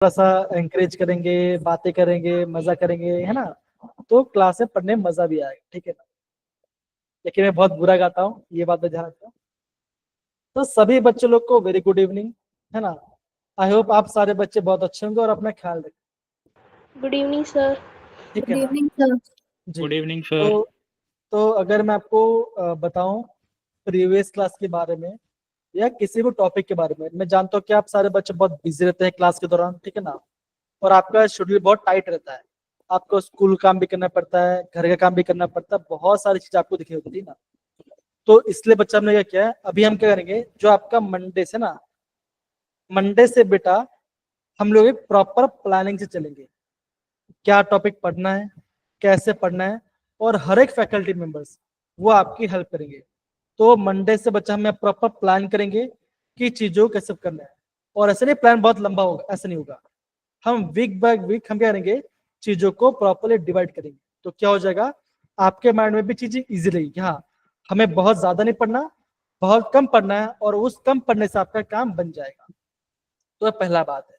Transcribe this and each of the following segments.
थोड़ा सा एंकरेज करेंगे, बातें करेंगे, मजा करेंगे, है ना, तो क्लास में पढ़ने में मजा भी आएगा, ठीक है ना। लेकिन मैं बहुत बुरा गाता हूँ, ये बात मैं ध्यान रखता हूँ। तो सभी बच्चों लोग को वेरी गुड इवनिंग, है ना। आई होप आप सारे बच्चे बहुत अच्छे होंगे और अपना ख्याल रखें, गुड इवनिंग सर। ठीक है गुड ना। Evening sir. जी। Good evening sir. तो अगर मैं आपको बताऊं प्रीवियस क्लास के बारे में या किसी भी टॉपिक के बारे में, मैं जानता हूँ कि आप सारे बच्चे बहुत बिजी रहते हैं क्लास के दौरान, ठीक है ना, और आपका शेड्यूल बहुत टाइट रहता है। आपको स्कूल काम भी करना पड़ता है, घर का काम भी करना पड़ता है, बहुत सारी चीजें आपको दिखनी होती है ना। तो इसलिए बच्चा हमने क्या किया है, अभी हम क्या करेंगे, जो आपका मंडे से ना, मंडे से बेटा हम लोग एक प्रॉपर प्लानिंग से चलेंगे, क्या टॉपिक पढ़ना है, कैसे पढ़ना है, और हर एक फैकल्टी मेंबर्स वो आपकी हेल्प करेंगे। तो मंडे से बच्चा हमें प्रॉपर प्लान करेंगे कि चीजों को कैसे करना है। और ऐसे नहीं प्लान बहुत लंबा होगा, ऐसा नहीं होगा। हम वीक बाय वीक हम क्या करेंगे, चीजों को प्रॉपरली डिवाइड करेंगे। तो क्या हो जाएगा, आपके माइंड में भी चीजें इजी रहेगी कि हाँ हमें बहुत ज्यादा नहीं पढ़ना, बहुत कम पढ़ना है, और उस कम पढ़ने से आपका काम बन जाएगा। तो ये पहला बात है।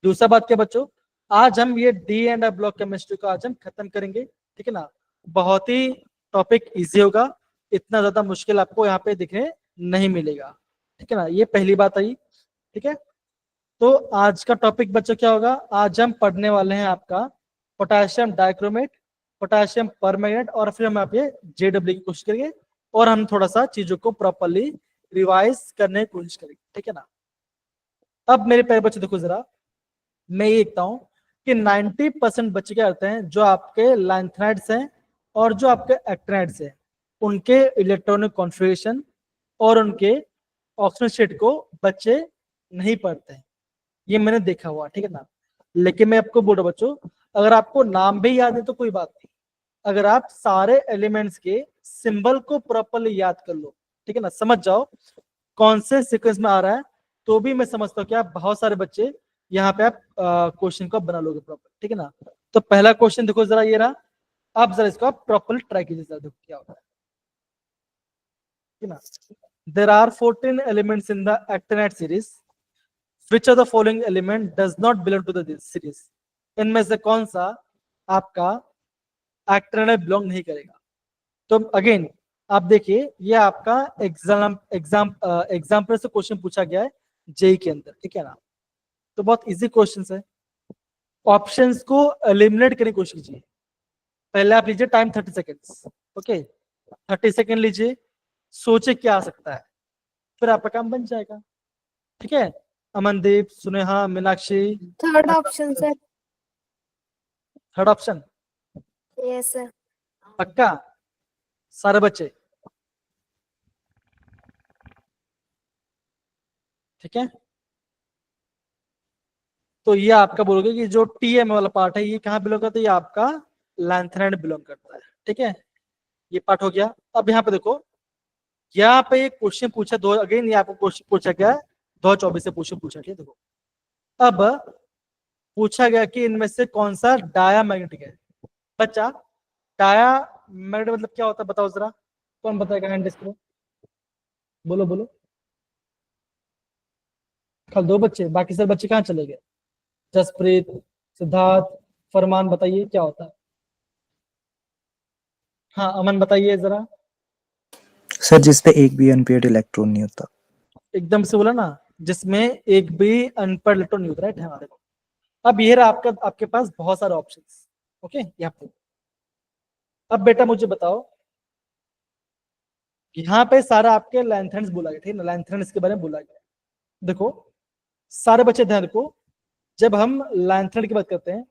दूसरा बात क्या बच्चों, आज हम ये डी एंड ब्लॉक केमिस्ट्री को आज हम खत्म करेंगे, ठीक है ना। बहुत ही टॉपिक इजी होगा, इतना ज्यादा मुश्किल आपको यहाँ पे दिखने नहीं मिलेगा, ठीक है ना। ये पहली बात आई, ठीक है। तो आज का टॉपिक बच्चों क्या होगा, आज हम पढ़ने वाले हैं आपका पोटेशियम डाइक्रोमेट, पोटेशियम परमैंगनेट, और फिर हम आप ये जेडब्ल्यू की कोशिश करेंगे, और हम थोड़ा सा चीजों को प्रॉपरली रिवाइज करने की कोशिश करेंगे, ठीक है ना। अब मेरे प्यारे बच्चे देखो जरा, मैं ये देखता हूँ कि 90% बच्चे क्या करते हैं, जो आपके लैंथनाइड्स हैं और जो आपके एक्टिनाइड्स हैं, उनके इलेक्ट्रॉनिक कॉन्फ़िगरेशन और उनके ऑक्सीजन स्टेट को बच्चे नहीं पढ़ते हैं। ये मैंने देखा हुआ, ठीक है ना। लेकिन मैं आपको बोल रहा हूं बच्चों, अगर आपको नाम भी याद है तो कोई बात नहीं, अगर आप सारे एलिमेंट्स के सिंबल को प्रॉपरली याद कर लो, ठीक है ना, समझ जाओ कौन से सीक्वेंस में आ रहा है, तो भी मैं समझता हूँ कि आप बहुत सारे बच्चे यहाँ पे आप क्वेश्चन को बना लोगे प्रॉपर, ठीक है ना। तो पहला क्वेश्चन देखो जरा, ये रहा। आप जरा इसको आप प्रॉपरली ट्राई कीजिए, जरा देखो क्या होता है, ठीक है ना। There are 14 elements in the actinide series, which of the following element does not belong to the series. इनमें से कौन सा आपका एक्टिनाइड बिलोंग नहीं करेगा। तो अगेन आप देखिए, ये आपका एग्जाम्पल से क्वेश्चन पूछा गया है जेई के अंदर, ठीक है ना। तो बहुत इजी क्वेश्चन है। ऑप्शंस को एलिमिनेट करने की कोशिश कीजिए। पहले आप लीजिए टाइम 30 सेकेंड्स, ओके, 30 सेकेंड लीजिए, सोचे क्या आ सकता है, फिर आपका काम बन जाएगा, ठीक है। Amandeep, Suneha, Meenakshi, third option sir. Third option yes sir. पक्का, सारे बच्चे, ठीक है। तो ये आपका बोलोगे कि जो टीएम वाला पार्ट है ये कहाँ बिलोंग करता है, ये आपका लैंथनाइड बिलोंग करता है, ठीक है। ये पार्ट हो गया। अब यहाँ पे देखो, यहाँ पे एक क्वेश्चन पूछा दो, अगेन ये आपको क्वेश्चन पूछा गया है 2024 से क्वेश्चन पूछा गया, देखो। अब पूछा गया कि इनमें से कौन सा डाया मैग्नेटिक है। बच्चा, डाया मैग्नेटिक मतलब क्या होता है बताओ जरा, कौन बताएगा, हैंड रेस करो, बोलो बोलो। कल दो बच्चे, बाकी सब बच्चे कहाँ चले गए, जसप्रीत, सिद्धार्थ, फरमान, बताइए क्या होता है। हाँ अमन बताइए जरा। सर जिसपे एक भी अनपेयर्ड इलेक्ट्रॉन नहीं होता। एकदम से बोला ना, जिसमें एक भी अनपढ़ इलेक्ट्रॉन नहीं होता, राइट है हमारे को। अब ये रहा आपका, आपके पास बहुत सारे ऑप्शंस, ओके यहाँ पे। अब बेटा मुझे बताओ, यहाँ पे सारा आपके लैंथन्स बोला गया, ठीक है ना, लैंथन्स के बारे में बोला गया। देखो सारे बच्चे ध्यान रखो, जब हम लैंथन की बात करते हैं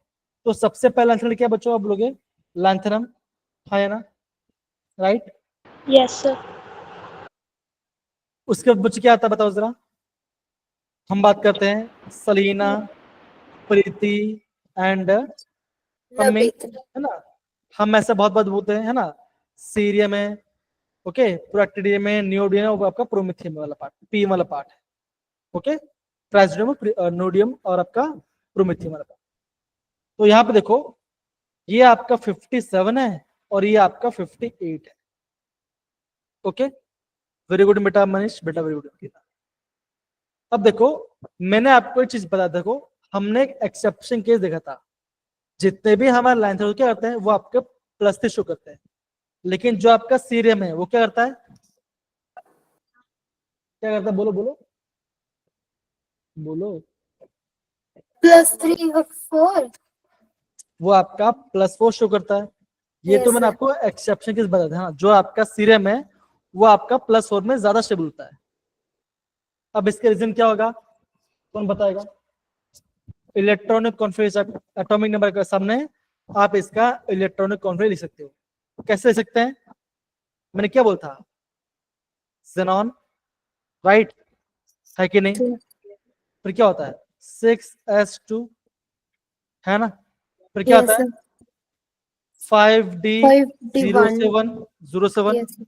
तो सबसे पहला लैंथन क्या बच्चों आप बोलोगे, लैंथनम, हाँ या ना, राइट। Yes sir. उसके बाद बच्चे क्या आता है बताओ जरा। हम बात करते हैं सलीना, प्रीति एंड पम्मी, नबित। है ना। हम ऐसा बहुत बात बोलते हैं, है ना, सीरियम है, ओके, प्रोएक्टिडियम है, नियोडियम है, वो आपका प्रोमिथियम वाला पार्ट, पी वाला पार्ट है, ओके, ट्रांसडियम, नोडियम और आपका प्रोमिथियम वाला पार्ट। तो यहाँ पे देखो, ये आपका 57 है और ये आपका 58 है, ओके। वेरी गुड बेटा मनीष, बेटा वेरी गुड। अब देखो मैंने आपको एक चीज बता, देखो हमने एक एक्सेप्शन केस देखा था, जितने भी हमारे लाइन थे वो क्या करते हैं, वो आपके प्लस से शो करते हैं, लेकिन जो आपका सीरियम है वो क्या करता है, क्या करता है, बोलो बोलो बोलो, +3 और 4। वो आपका +4 शो करता है। ये Yes, तो मैंने sir. आपको एक्सेप्शन केस बताया था, हाँ, जो आपका सीरियम है वो आपका +4 में ज्यादा स्टेबल होता है। अब इसके रीजन क्या होगा, कौन बताएगा? इलेक्ट्रॉनिक कॉन्फिगरेशन, एटॉमिक नंबर के सामने आप इसका इलेक्ट्रॉनिक कॉन्फिगरेशन लिख सकते हो। कैसे लिख सकते हैं, मैंने क्या बोला था, ज़ेनॉन, राइट है कि नहीं? फिर क्या होता है 6s2, है ना? फिर क्या Yes, होता है sir. 5d07 5d1. 07, Yes, sir.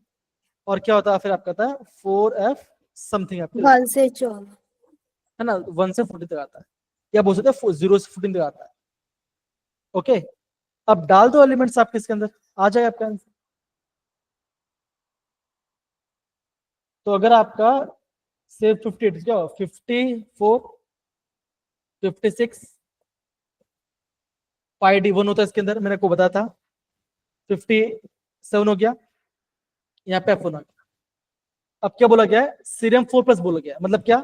और क्या होता है फिर आपका था 4f समथिंग आपके, 1 से 14. है ना, 1 से 14 तक आता है, या बोल सकते हैं 0 से 14 तक आता है। ओके, अब डाल दो एलिमेंट्स आपके इसके अंदर, आ जाए आपका आंसर। तो अगर आपका से 58 क्या हो, 54 56 5d1 होता है इसके अंदर, मैंने आपको बताया था 57 हो गया, यहाँ पे F1 आ गया। अब क्या बोला गया है, सीरियम 4+ बोला गया, मतलब क्या,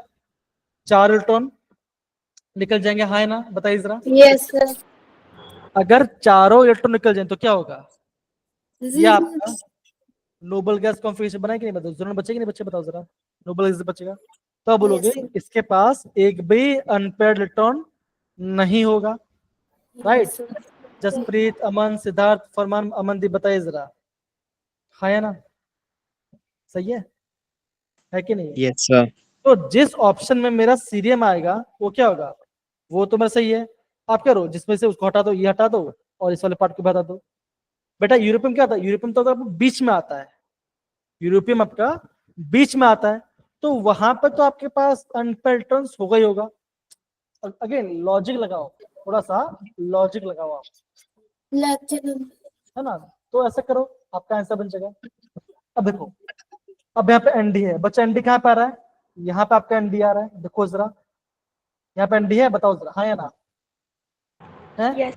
4 इलेक्ट्रॉन निकल जाएंगे, हाँ है ना, बताइए जरा। Yes, sir. अगर चारों इलेक्ट्रॉन निकल जाए तो क्या होगा, ये 0. आपका नोबल गैस कॉन्फिगरेशन बना कि नहीं, बताओ जरूर, बचेगा नहीं बच्चे, बताओ जरा, नोबल गैस बचेगा तो आप बोलोगे Yes, sir. इसके पास एक भी अनपेयर्ड इलेक्ट्रॉन नहीं होगा, राइट? Yes, sir. जसप्रीत, अमन, सिद्धार्थ, फरमान, अमनदीप, बताइए जरा, हाँ है ना, सही है कि नहीं? Yes, sir. तो जिस ऑप्शन में मेरा सीरियम आएगा वो क्या होगा, वो तो मेरा सही है। आप क्या करो, जिसमें से उसको हटा दो, ये हटा दो और इस वाले पार्ट को हटा दो। बेटा यूरोपियम क्या आता है, यूरोपियम तो आपको बीच में आता है, यूरोपियम आपका बीच में आता है, तो वहां पर तो आपके पास अनपेयर्ड इलेक्ट्रॉन्स होगा ही होगा। अगेन लॉजिक लगाओ, थोड़ा सा लॉजिक लगाओ आप, Platinum. है ना, तो ऐसा करो आपका आंसर बन जाएगा। अब देखो, अब यहाँ पे एनडी है, बच्चा एनडी कहाँ पे आ रहा है, यहाँ पे आपका एनडी आ रहा है, देखो जरा, यहाँ पे एनडी है, बताओ जरा, हाँ या ना, है? Yes.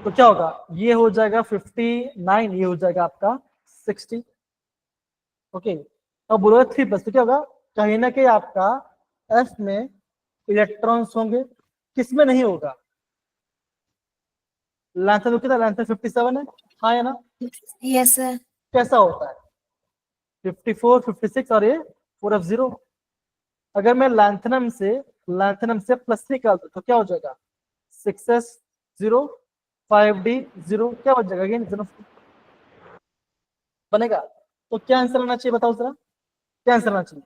तो क्या होगा, ये हो जाएगा 59, ये हो जाएगा आपका 60। ओके, अब बोलोगे 3+, तो क्या होगा, कहीं ना कहीं आपका एफ में इलेक्ट्रॉन्स होंगे, किसमें नहीं होगा, लेंथ तो कितना, लेंथ 57 है, हाँ या ना? Yes, sir. कैसा होता है 54 56 और ये 4f0। अगर मैं लैंथनम से +3 निकाल दूं तो क्या हो जाएगा 6s0 5d0, क्या बन जाएगा, अगेन 0 बनेगा। तो क्या आंसर आना चाहिए, बताओ जरा, क्या आंसर आना चाहिए,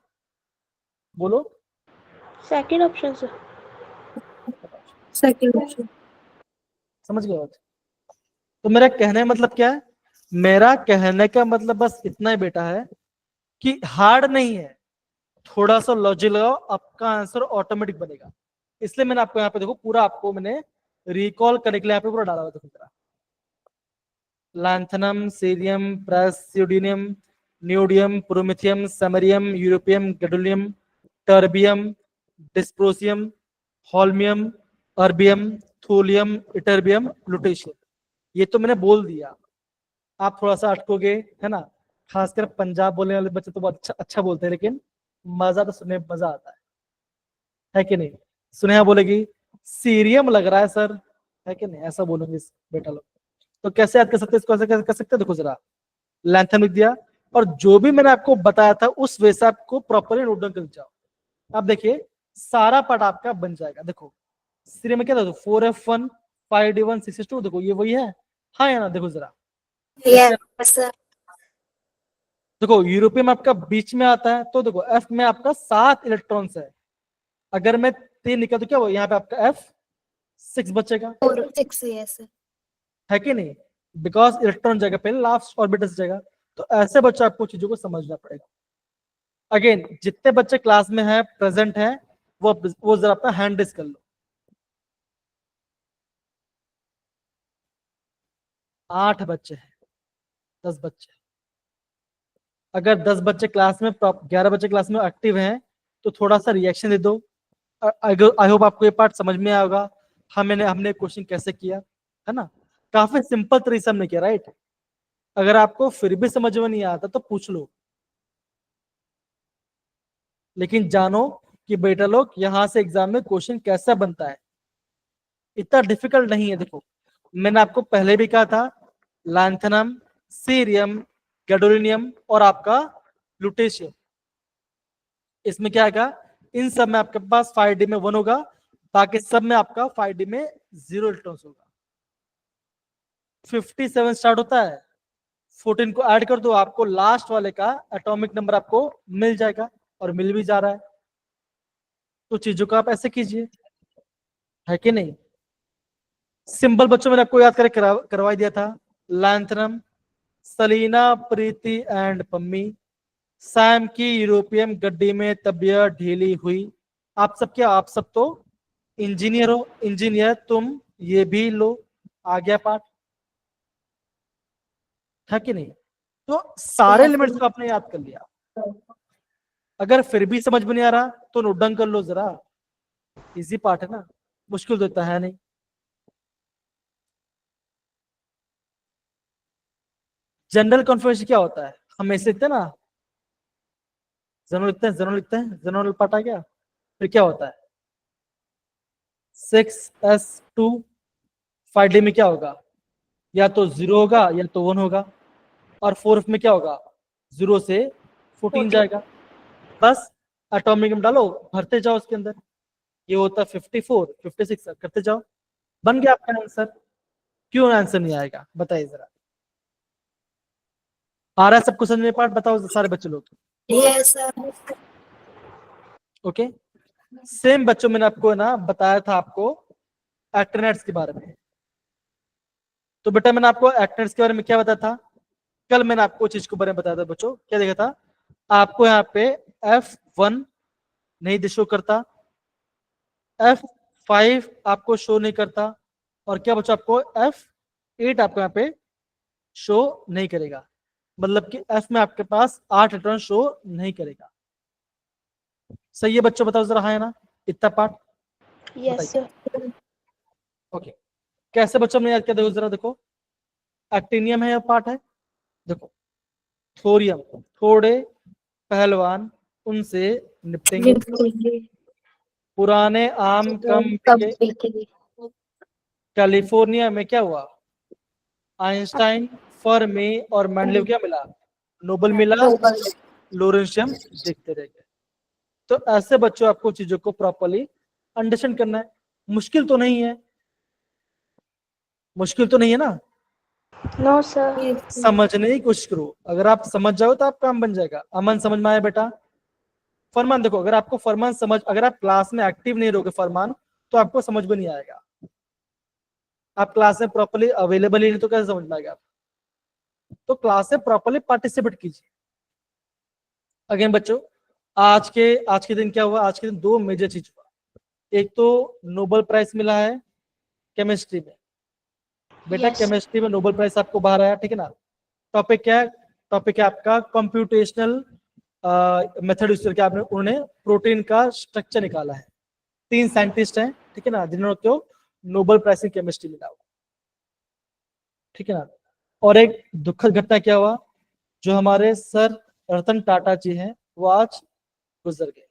बोलो। Second option sir. Second option. समझ गए बात? तो मेरा कहने का मतलब क्या है, मेरा कहने का मतलब बस इतना ही बेटा है कि हार्ड नहीं है, थोड़ा सा लॉजिक लगाओ, आपका आंसर ऑटोमेटिक बनेगा। इसलिए मैंने आपको यहाँ पे देखो पूरा आपको मैंने रिकॉल करने के लिए यहाँ पे पूरा डाला हुआ, देखो जरा, lanthanum, cerium, praseodymium, neodymium, promethium, samarium, europium, gadolinium, terbium, dysprosium, holmium, erbium, thulium, ytterbium, lutetium, ये तो मैंने बोल दिया। आप थोड़ा सा अटकोगे, है ना, खासकर पंजाब बोलने वाले बच्चे तो बहुत अच्छा बोलते हैं, लेकिन मजा तो सुनने में मजा आता है कि नहीं? सुनेहा बोलेगी सीरियम लग रहा है सर, है कि नहीं, ऐसा बोलूंगी बेटा लोग। तो कैसे याद कर सकते हैं इसको, ऐसे कैसे कर सकते हैं, देखो जरा, लैंथन लिख दिया, और जो भी मैंने आपको बताया था उस वे से आपको प्रॉपरली नोट डाउन कर जाओ। अब देखिए सारा पार्ट आपका बन जाएगा। देखो सीरियम में क्या था, 4f1 5d1 6s2, देखो ये वही है, हाँ या ना, देखो जरा, Yes, sir. देखो यूरोपियम आपका बीच में आता है, तो देखो एफ में आपका 7 इलेक्ट्रॉन्स है, अगर मैं 3 निकाल तो क्या हो, यहाँ पे आपका एफ 6 बचेगा, 4, 6. Yes, sir. है कि नहीं, बिकॉज इलेक्ट्रॉन जगह पे लास्ट ऑर्बिटल से जाएगा। तो ऐसे बच्चे आपको चीजों को समझना पड़ेगा। अगेन जितने बच्चे क्लास में हैं, प्रेजेंट हैं, वो जरा अपना हैंड रेस कर लो। 8 बच्चे हैं, 10 बच्चे, अगर 10 बच्चे क्लास में 11 बच्चे क्लास में एक्टिव हैं तो थोड़ा सा रिएक्शन दे दो। आई होप आपको ये पार्ट समझ में आएगा। हमने क्वेश्चन कैसे किया, है ना। काफी सिंपल तरीके से हमने किया, राइट। अगर आपको फिर भी समझ में नहीं आता तो पूछ लो, लेकिन जानो कि बेटा लोग यहां से एग्जाम में क्वेश्चन कैसा बनता है, इतना डिफिकल्ट नहीं है। देखो मैंने आपको पहले भी कहा था, लैंथनम, सीरियम, गैडोलिनियम और आपका लुटेशियम, इसमें क्या आएगा, इन सब में आपके पास 5D में 1 होगा, बाकी सब में आपका 5D में 0 इलेक्ट्रॉन्स होगा। 57 स्टार्ट होता है, 14 को ऐड कर दो, आपको लास्ट वाले का एटॉमिक नंबर आपको मिल जाएगा, और मिल भी जा रहा है। तो चीजों को आप ऐसे कीजिए, है कि नहीं। सिंपल बच्चों मैंने आपको याद करवा दिया था, lanthanum, Salina, Preeti and Pammi, Sam की यूरोपियन गड्डी में तबीयत ढीली हुई। आप सब तो इंजीनियर हो, इंजीनियर तुम ये भी लो, आ गया पार्ट, है कि नहीं। तो सारे एलिमेंट्स को आपने याद कर लिया। अगर फिर भी समझ में नहीं आ रहा तो नोट डाउन कर लो जरा, इजी पार्ट है ना, मुश्किल तो इतना है नहीं। जनरल कॉन्फिगरेशन क्या होता है, हम ऐसे लिखते हैं ना, जनरल पार्ट आ गया। फिर क्या होता है 6s2, 5D में क्या होगा, या तो 0 होगा या तो 1 होगा, और 4 में क्या होगा, 0 से 14 जाएगा। बस एटॉमिक में डालो, भरते जाओ उसके अंदर, ये होता है 54, 56 करते जाओ, बन गया आपका आंसर। क्यों आंसर नहीं आएगा बताइए जरा, आ रहा है सबको समझ में पार्ट, बताओ सारे बच्चे लोग। Yes, sir. ओके, सेम बच्चों मैंने आपको ना बताया था आपको एक्टिनेट्स के बारे में। तो बेटा मैंने आपको एक्टिनेट्स के बारे में क्या बताया था, कल मैंने आपको चीज के बारे में बताया था बच्चों, क्या देखा था आपको, यहाँ पे F1 नहीं शो करता, F5 आपको शो नहीं करता, और क्या बच्चों आपको F8 आपको यहाँ पे शो नहीं करेगा, मतलब कि F में आपके पास 8 इलेक्ट्रॉन शो नहीं करेगा। सही है बच्चों, बताओ जरा, हाँ है ना इतना पार्ट। Yes, sir. ओके, कैसे बच्चों ने याद किया, देखो जरा, देखो एक्टिनियम है या पार्ट है, देखो थोरियम, थोड़े पहलवान उनसे निपटेंगे, पुराने आम कम बिके, कैलिफोर्निया में क्या हुआ, आइंस्टाइन, फर्मी और मेंडलीव क्या मिला, नोबेल मिला, लोरेंशियम देखते रह गए। तो ऐसे बच्चों आपको चीजों को प्रॉपर्ली अंडरस्टैंड करना है, मुश्किल तो नहीं है, मुश्किल तो नहीं है ना, No, sir. समझने की कोशिश करो, अगर आप समझ जाओ तो आप काम बन जाएगा। अमन समझ में आया बेटा, फरमान देखो, अगर आपको फरमान समझ, अगर आप क्लास में एक्टिव नहीं रहोगे फरमान, तो आपको समझ में नहीं आएगा। आप क्लास में प्रॉपर्ली अवेलेबल ही नहीं तो कैसे समझ में आएगा आप, तो क्लास में प्रॉपर्ली पार्टिसिपेट कीजिए। अगेन बच्चों, आज के दिन क्या हुआ, आज के दिन 2 मेजर चीज हुआ, एक तो नोबेल प्राइज मिला है केमिस्ट्री में, बेटा Yes. केमिस्ट्री में नोबेल प्राइज आपको बाहर आया, ठीक है ना। टॉपिक क्या है, टॉपिक है आपका कंप्यूटेशनल मेथड यूज करके आपने उन्होंने प्रोटीन का स्ट्रक्चर निकाला है। 3 साइंटिस्ट हैं, ठीक है ना, जिन्होंने नोबेल प्राइज इन केमिस्ट्री मिला हुआ, ठीक है ना। और एक दुखद घटना क्या हुआ, जो हमारे सर रतन टाटा जी हैं वो आज गुजर गए,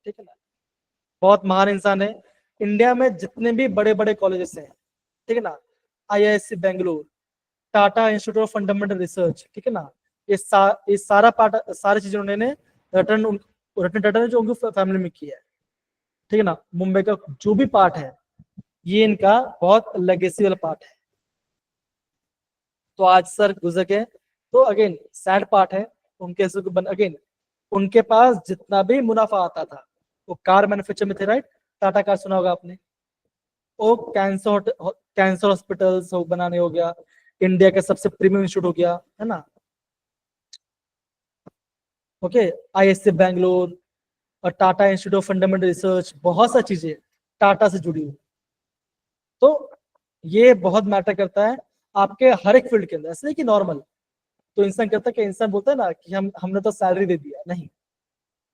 ठीक है ना। बहुत महान इंसान है, इंडिया में जितने भी बड़े बड़े कॉलेजेस हैं, ठीक है ना, IISc Bangalore, Tata institute of fundamental research, ठीक है ना, ये सारा पार्ट, सारी चीजें उन्होंने रतन टाटा ने जो उनकी फैमिली में किया है, ठीक है ना। मुंबई का जो भी पार्ट है ये इनका बहुत लेगेसी वाला पार्ट है। तो आज सर गुजर गए, तो अगेन सैड पार्ट है, उनके अगेन उनके पास जितना भी मुनाफा आता था वो कार मैन्युफैक्चर में थे, राइट, टाटा कार सुना होगा आपने, वो कैंसर हॉस्पिटल्स बनाने हो गया, इंडिया का सबसे प्रीमियम इंस्टीट्यूट हो गया, है ना। ओके, IISc बेंगलोर और Tata institute of fundamental research, बहुत सारी चीजें टाटा से जुड़ी हुई। तो ये बहुत मैटर करता है आपके हर एक फील्ड के अंदर, ऐसे नहीं कि नॉर्मल। तो इंसान करता है कि इंसान बोलता है ना कि हमने तो सैलरी दे दिया, नहीं,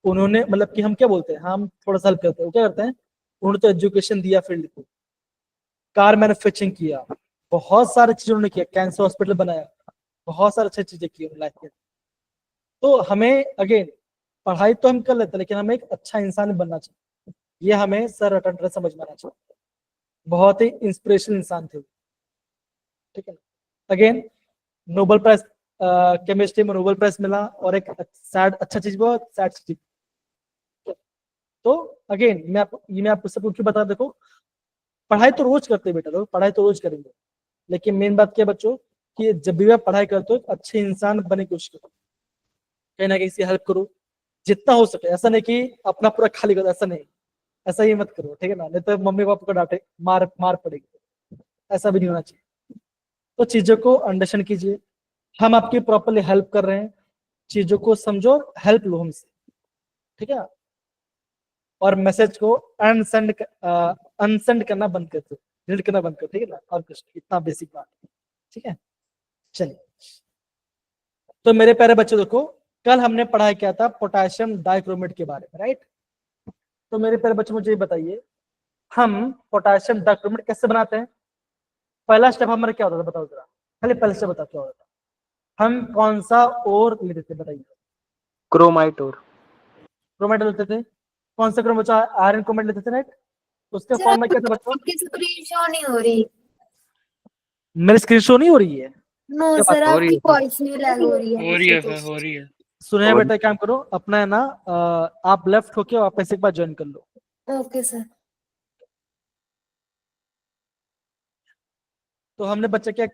उन्होंने मतलब कि हम क्या बोलते हैं, हम थोड़ा सा हेल्प करते हैं, वो क्या करते हैं, उन्होंने तो एजुकेशन दिया फील्ड को, कार मैन्युफैक्चरिंग किया, बहुत सारी चीजों ने किया, कैंसर हॉस्पिटल बनाया, बहुत सारी अच्छी चीजें की लाइफ में। तो हमें अगेन पढ़ाई तो हम कर लेते हैं, लेकिन हमें एक अच्छा इंसान बनना चाहिए। ये हमें सर रतन टाटा समझ में आना चाहिए। बहुत ही इंस्पिरेशनल इंसान थे, ठीक है ना। अगेन नोबेल प्राइज केमिस्ट्री में नोबेल प्राइज मिला, और एक सैड अच्छा चीज बहुत सैड चीज। तो अगेन मैं आपको सब क्यों बता, देखो पढ़ाई तो रोज करते हैं बेटा लोग, पढ़ाई तो रोज करेंगे, लेकिन मेन बात क्या है बच्चों कि जब भी आप पढ़ाई करते हो एक अच्छे इंसान बनने की कोशिश करो, कहीं ना कहीं से हेल्प करो जितना हो सके। ऐसा नहीं कि अपना पूरा खाली करो, ऐसा नहीं, ऐसा ही मत करो, ठीक है ना, नहीं तो मम्मी पापा को डांटे, मार पड़ेगी, ऐसा भी नहीं होना चाहिए। तो चीजों को अंडरस्टैंड कीजिए, हम आपकी प्रॉपरली हेल्प कर रहे हैं, चीजों को समझो, हेल्प लो हमसे, ठीक है। और मैसेज को अनसेंड करना बंद कर दो, डिलीट करना बंद कर, ठीक है ना। और कुछ इतना बेसिक बात, ठीक है। चलिए, तो मेरे प्यारे बच्चों देखो, कल हमने पढ़ाई किया था पोटेशियम डाइक्रोमेट के बारे में, राइट। तो मेरे प्यारे बच्चों मुझे ये बताइए, हम पोटेशियम डाइक्रोमेट कैसे बनाते हैं? पहला स्टेप हमारा क्या होता था बताओ जरा, पहले पहले स्टेप बताओ क्या होता था। हम कौन सा और लेते थे बताइए? क्रोमाइट और क्रोमेट लेते थे। कौन सा क्रोमेट? आयरन क्रोमेट लेते थे, राइट। उसका सर फॉर्मूला क्या था बच्चों? आपकी स्क्रीन शो नहीं हो रही। मेरी स्क्रीन शो नहीं हो रही है? नो क्या सर हो रही आपकी है सर, वॉइस नहीं लैग हो रही है। हो रही है सर, हो रही है। सुने और बेटा, एक काम करो अपना है ना, आप लेफ्ट होके वापस एक बार ज्वाइन कर लो। Okay sir. तो हमने बच्चे क्या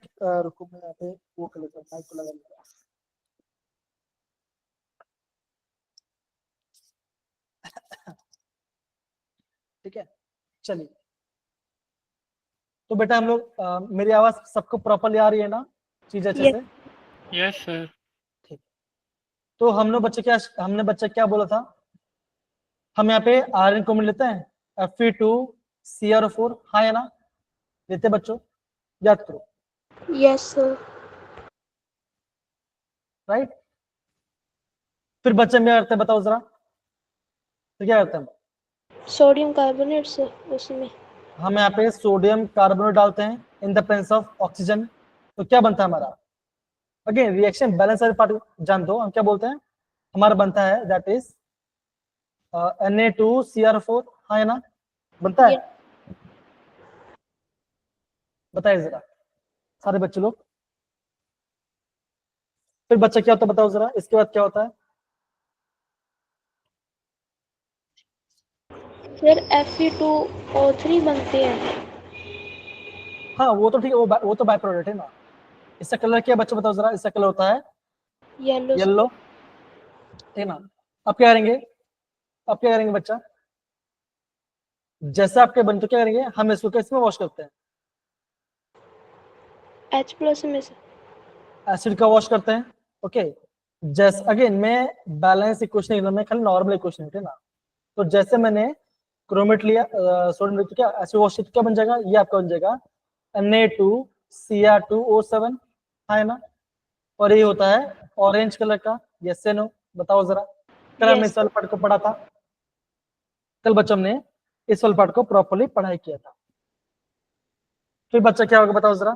रुको मैं यहाँ पे वो कर लेता हूँ, माइक को लगा लेता हूँ। ठीक है, चलिए। तो बेटा हम लोग मेरी आवाज सबको प्रॉपरली आ रही है ना, चीज अच्छे Yes. से? Yes sir. ठीक। तो हमने बच्चे क्या बोला था, हम यहाँ पे आयरन को मिल लेते हैं Fe2CrO4, हाँ या ना? लेते बच्चों, याद करो, Yes, sir. राइट। फिर बच्चे में क्या करते हैं बताओ जरा, तो क्या करते हैं Sodium carbonate, sir. उसमें हम यहाँ पे सोडियम कार्बोनेट डालते हैं in the presence of oxygen, तो क्या बनता है हमारा? अगेन रिएक्शन बैलेंस वाले पार्ट जान दो, हम क्या बोलते हैं, हमारा बनता है दैट इज Na2Cr4, हाँ या ना? बनता है? Yes. बताइए जरा सारे बच्चे लोग। फिर बच्चा क्या होता है बताओ जरा, इसके बाद क्या होता है? सर Fe2O3 बनते हैं। हाँ वो तो ठीक है, वो तो बाय प्रोडक्ट है ना। इसका कलर क्या है बच्चों बताओ जरा, इसका कलर होता है Yellow, sir. येलो, ठीक है ना। अब क्या करेंगे, अब क्या करेंगे बच्चा, जैसे आपके बन तो क्या करेंगे, हम इसको किसमें वॉश करते हैं? H+ में, sir. एसिड का वॉश करते हैं, ओके। जैसे अगेन मैं बैलेंस इक्वेशन नहीं, मैं खाली नॉर्मल इक्वेशन है ना। तो जैसे मैंने क्रोमेट लिया, सोडियम लिया, तो क्या एसिड वॉश क्या बन जाएगा, ये आपका बन जाएगा Na2Cr2O7, है ना। और ये होता है ऑरेंज कलर का, यस से नो बताओ जरा। कल हमने Yes, इस वाले पार्ट को पढ़ा था, कल बच्चों ने इस वाले पार्ट को प्रॉपर्ली पढ़ाई किया था। फिर बच्चा क्या होगा बताओ जरा,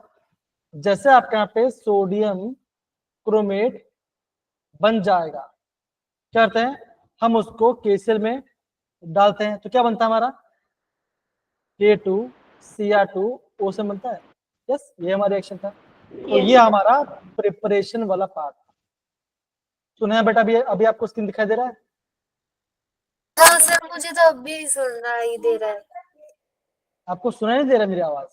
जैसे आपके यहाँ पे सोडियम क्रोमेट बन जाएगा, क्या करते हैं, हम उसको केसीएल में डालते हैं, तो क्या बनता है हमारा K2Cr2O से बनता है। यस, ये हमारा रिएक्शन था। तो Yes, ये sir. हमारा प्रिपरेशन वाला पार्ट। सुना है बेटा, अभी आपको स्क्रीन दिखाई दे रहा है? हाँ सर मुझे तो अभी सुनाई दे रहा है। आपको सुनाई नहीं दे रहा मेरी आवाज?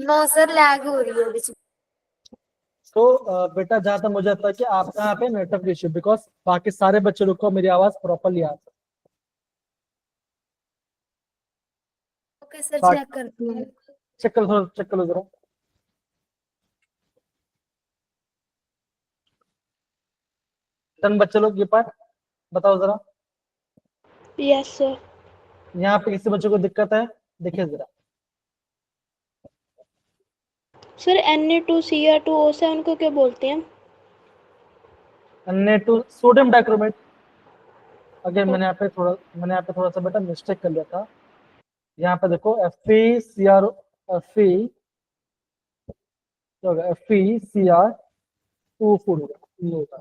नो सर लैग हो रही है बीच में। तो बेटा जहां तक मुझे लगता है कि आपका यहाँ पे नेटवर्क इश्यू, बिकॉज बाकी सारे बच्चे लोग को मेरी आवाज प्रॉपरली आती है। ओके सर बाकी- चेक करती हूँ। चेक कर लो जरा। डन बच्चे लोग, ये पार्ट बताओ जरा। Yes, sir. यहाँ पे किसी बच्चे को दिक्कत है, देखिए जरा। सर Na2Cr2O7 को क्या बोलते हैं? Na2 sodium dichromate. अगेन मैंने यहाँ पे थोड़ा सा बेटा मिस्टेक कर लिया था। यहाँ पे देखो FeCr Fe क्या होगा, FeCr2 होगा, ये होगा।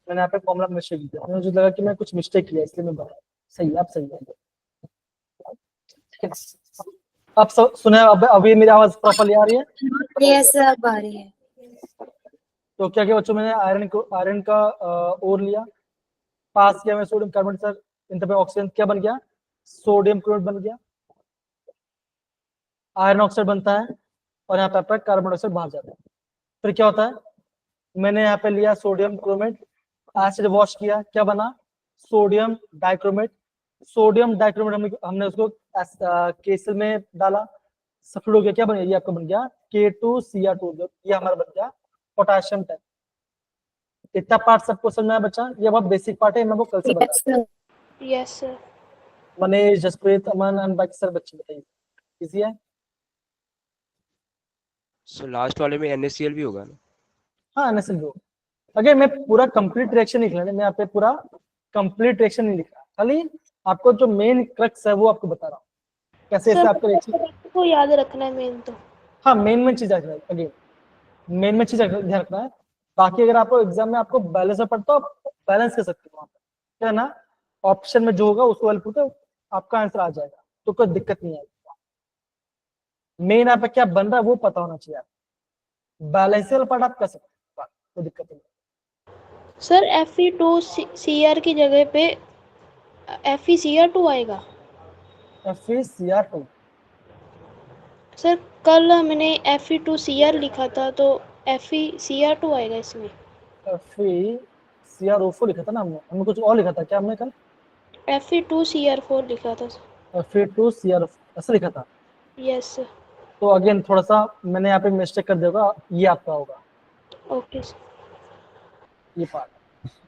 मैंने यहाँ पे फॉर्मूला मिस्टेक किया, मुझे लगा कि मैं कुछ मिस्टेक किया इसलिए मैं बता, सही है, आप सही है, ठीक है। आप सुने, अब अभी मेरी आवाज प्रॉपर्ली आ रही है? यस सर, अब आ रही है। तो क्या क्या बच्चों, मैंने आयरन का ओर लिया, पास किया मैं सोडियम कार्बोनेट, सर इन पे ऑक्सीजन क्या बन गया, सोडियम क्लोराइड बन गया, आयरन ऑक्साइड बनता है और यहाँ पे आपका कार्बन डाइऑक्साइड बाहर जाता है। फिर क्या होता है, मैंने यहाँ पे लिया सोडियम क्रोमेट, एसिड वॉश किया, क्या बना, सोडियम डाइक्रोमेट। सोडियम डाइक्रोमेट हमने उसको केसल में डाला, सल्फ्यूरिक हो गया, क्या बन गया, ये आपका बन गया K2Cr2, ये हमारा बन गया पोटेशियम टैन। इतना पार्ट सबको समझ में आया बच्चा? ये बहुत बेसिक पार्ट है, मैं वो कल से बता yes sir. Yes sir. Manish, Jaspreet, Aman and बाकी सर बच्चे बताइए, इजी है? सो लास्ट वाले में NaCl भी होगा ना? हाँ, NaCl भी। अगर मैं पूरा कंप्लीट रिएक्शन नहीं लिख रहा, मैं यहाँ पे पूरा कंप्लीट रिएक्शन नहीं लिख रहा, खाली आपको जो मेन क्रक्स है वो आपको बता रहा हूँ, कैसे सर ऐसे आपका रिएक्शन। को याद रखना है मेन तो। हाँ, मेन चीज रखना है, अगेन मेन चीज ध्यान रखना है। बाकी अगर आपको एग्जाम में आपको बैलेंस में पढ़ता, आप बैलेंस कर सकते हो वहाँ पे, क्या है ना, ऑप्शन में जो होगा उसको हेल्प करके आपका आंसर आ जाएगा, तो कोई दिक्कत नहीं आएगी। मेन आप क्या बन रहा है वो पता होना चाहिए, बैलेंस वाला पार्ट आप कर सकते हो, कोई दिक्कत नहीं। सर Fe2Cr की जगह पे FeCr2 आएगा। FeCr2, सर कल मैंने Fe2Cr लिखा था तो FeCr2 आएगा इसमें। FeCr4 लिखा था ना हमने कुछ और लिखा था क्या हमने कल? Fe2Cr4 लिखा था। Fe2Cr ऐसा लिखा था। Yes sir. तो अगेन थोड़ा सा मैंने यहाँ पे मिस्टेक कर दिया होगा, ये आपका होगा, ओके सर। ये पार्ट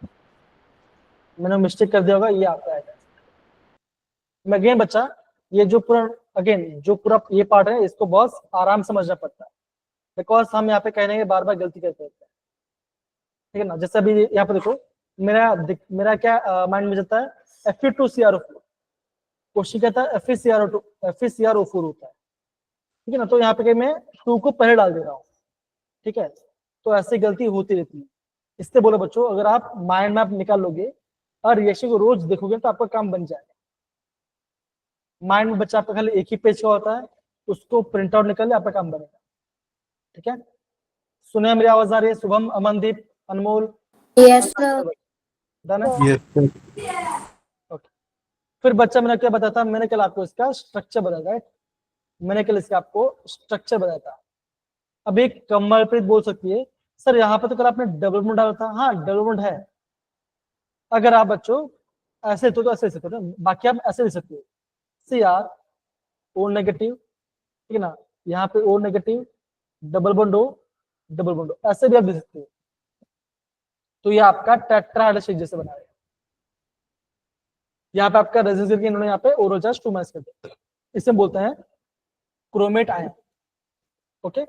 मैंने मिस्टेक कर दिया होगा, ये आपका आएगा। मैं अगेन बच्चा, ये जो पूरा ये पार्ट है, इसको बहुत आराम समझना पड़ता है, बिकॉज हम यहाँ पे कहने के बार बार गलती करते हैं, ठीक है ना। जैसे अभी यहाँ पे देखो, मेरा क्या माइंड में जाता है, Fe2Cr4, क्वेश्चन कहता है FeCr4 होता है, ठीक है ना। तो यहाँ पे मैं 2 को पहले डाल दे रहा हूँ, ठीक है। तो ऐसी गलती होती रहती है, इससे बोलो बच्चों, अगर आप माइंड मैप निकाल लोगे और रिएक्शन को रोज देखोगे तो आपका काम बन जाएगा। माइंड में बच्चा आपका खाली एक ही पेज का होता है, उसको प्रिंट आउट निकाल ले, आपका काम बनेगा, ठीक है। सुने, मेरी आवाज आ रही है? शुभम, अमनदीप, अनमोल, यस सर। डन है? ओके। फिर बच्चा मैंने क्या बताया था, मैंने कल आपको इसका स्ट्रक्चर बताया था, मैंने कल इसका आपको स्ट्रक्चर बताया था। अब एक कमलप्रीत बोल सकती है, सर यहाँ पे तो कल आपने डबल बॉन्ड डाला था। हाँ, डबल बॉन्ड है। अगर आप बच्चों ऐसे तो ऐसे लिख सकते हो, बाकी आप ऐसे लिख सकते हो, Cr O नेगेटिव, ठीक है ना, यहाँ पे O negative, double bond O, double bond O, ऐसे भी आप लिख सकते हो। तो ये आपका टेट्राहेड्रल शेप जैसे बना है। यहाँ पे आपका रेजिस्टेंस करके इन्होंने यहाँ पे ओरो चार्ज 2 माइनस कर दिया, इसे बोलते हैं क्रोमेट आयन, ओके।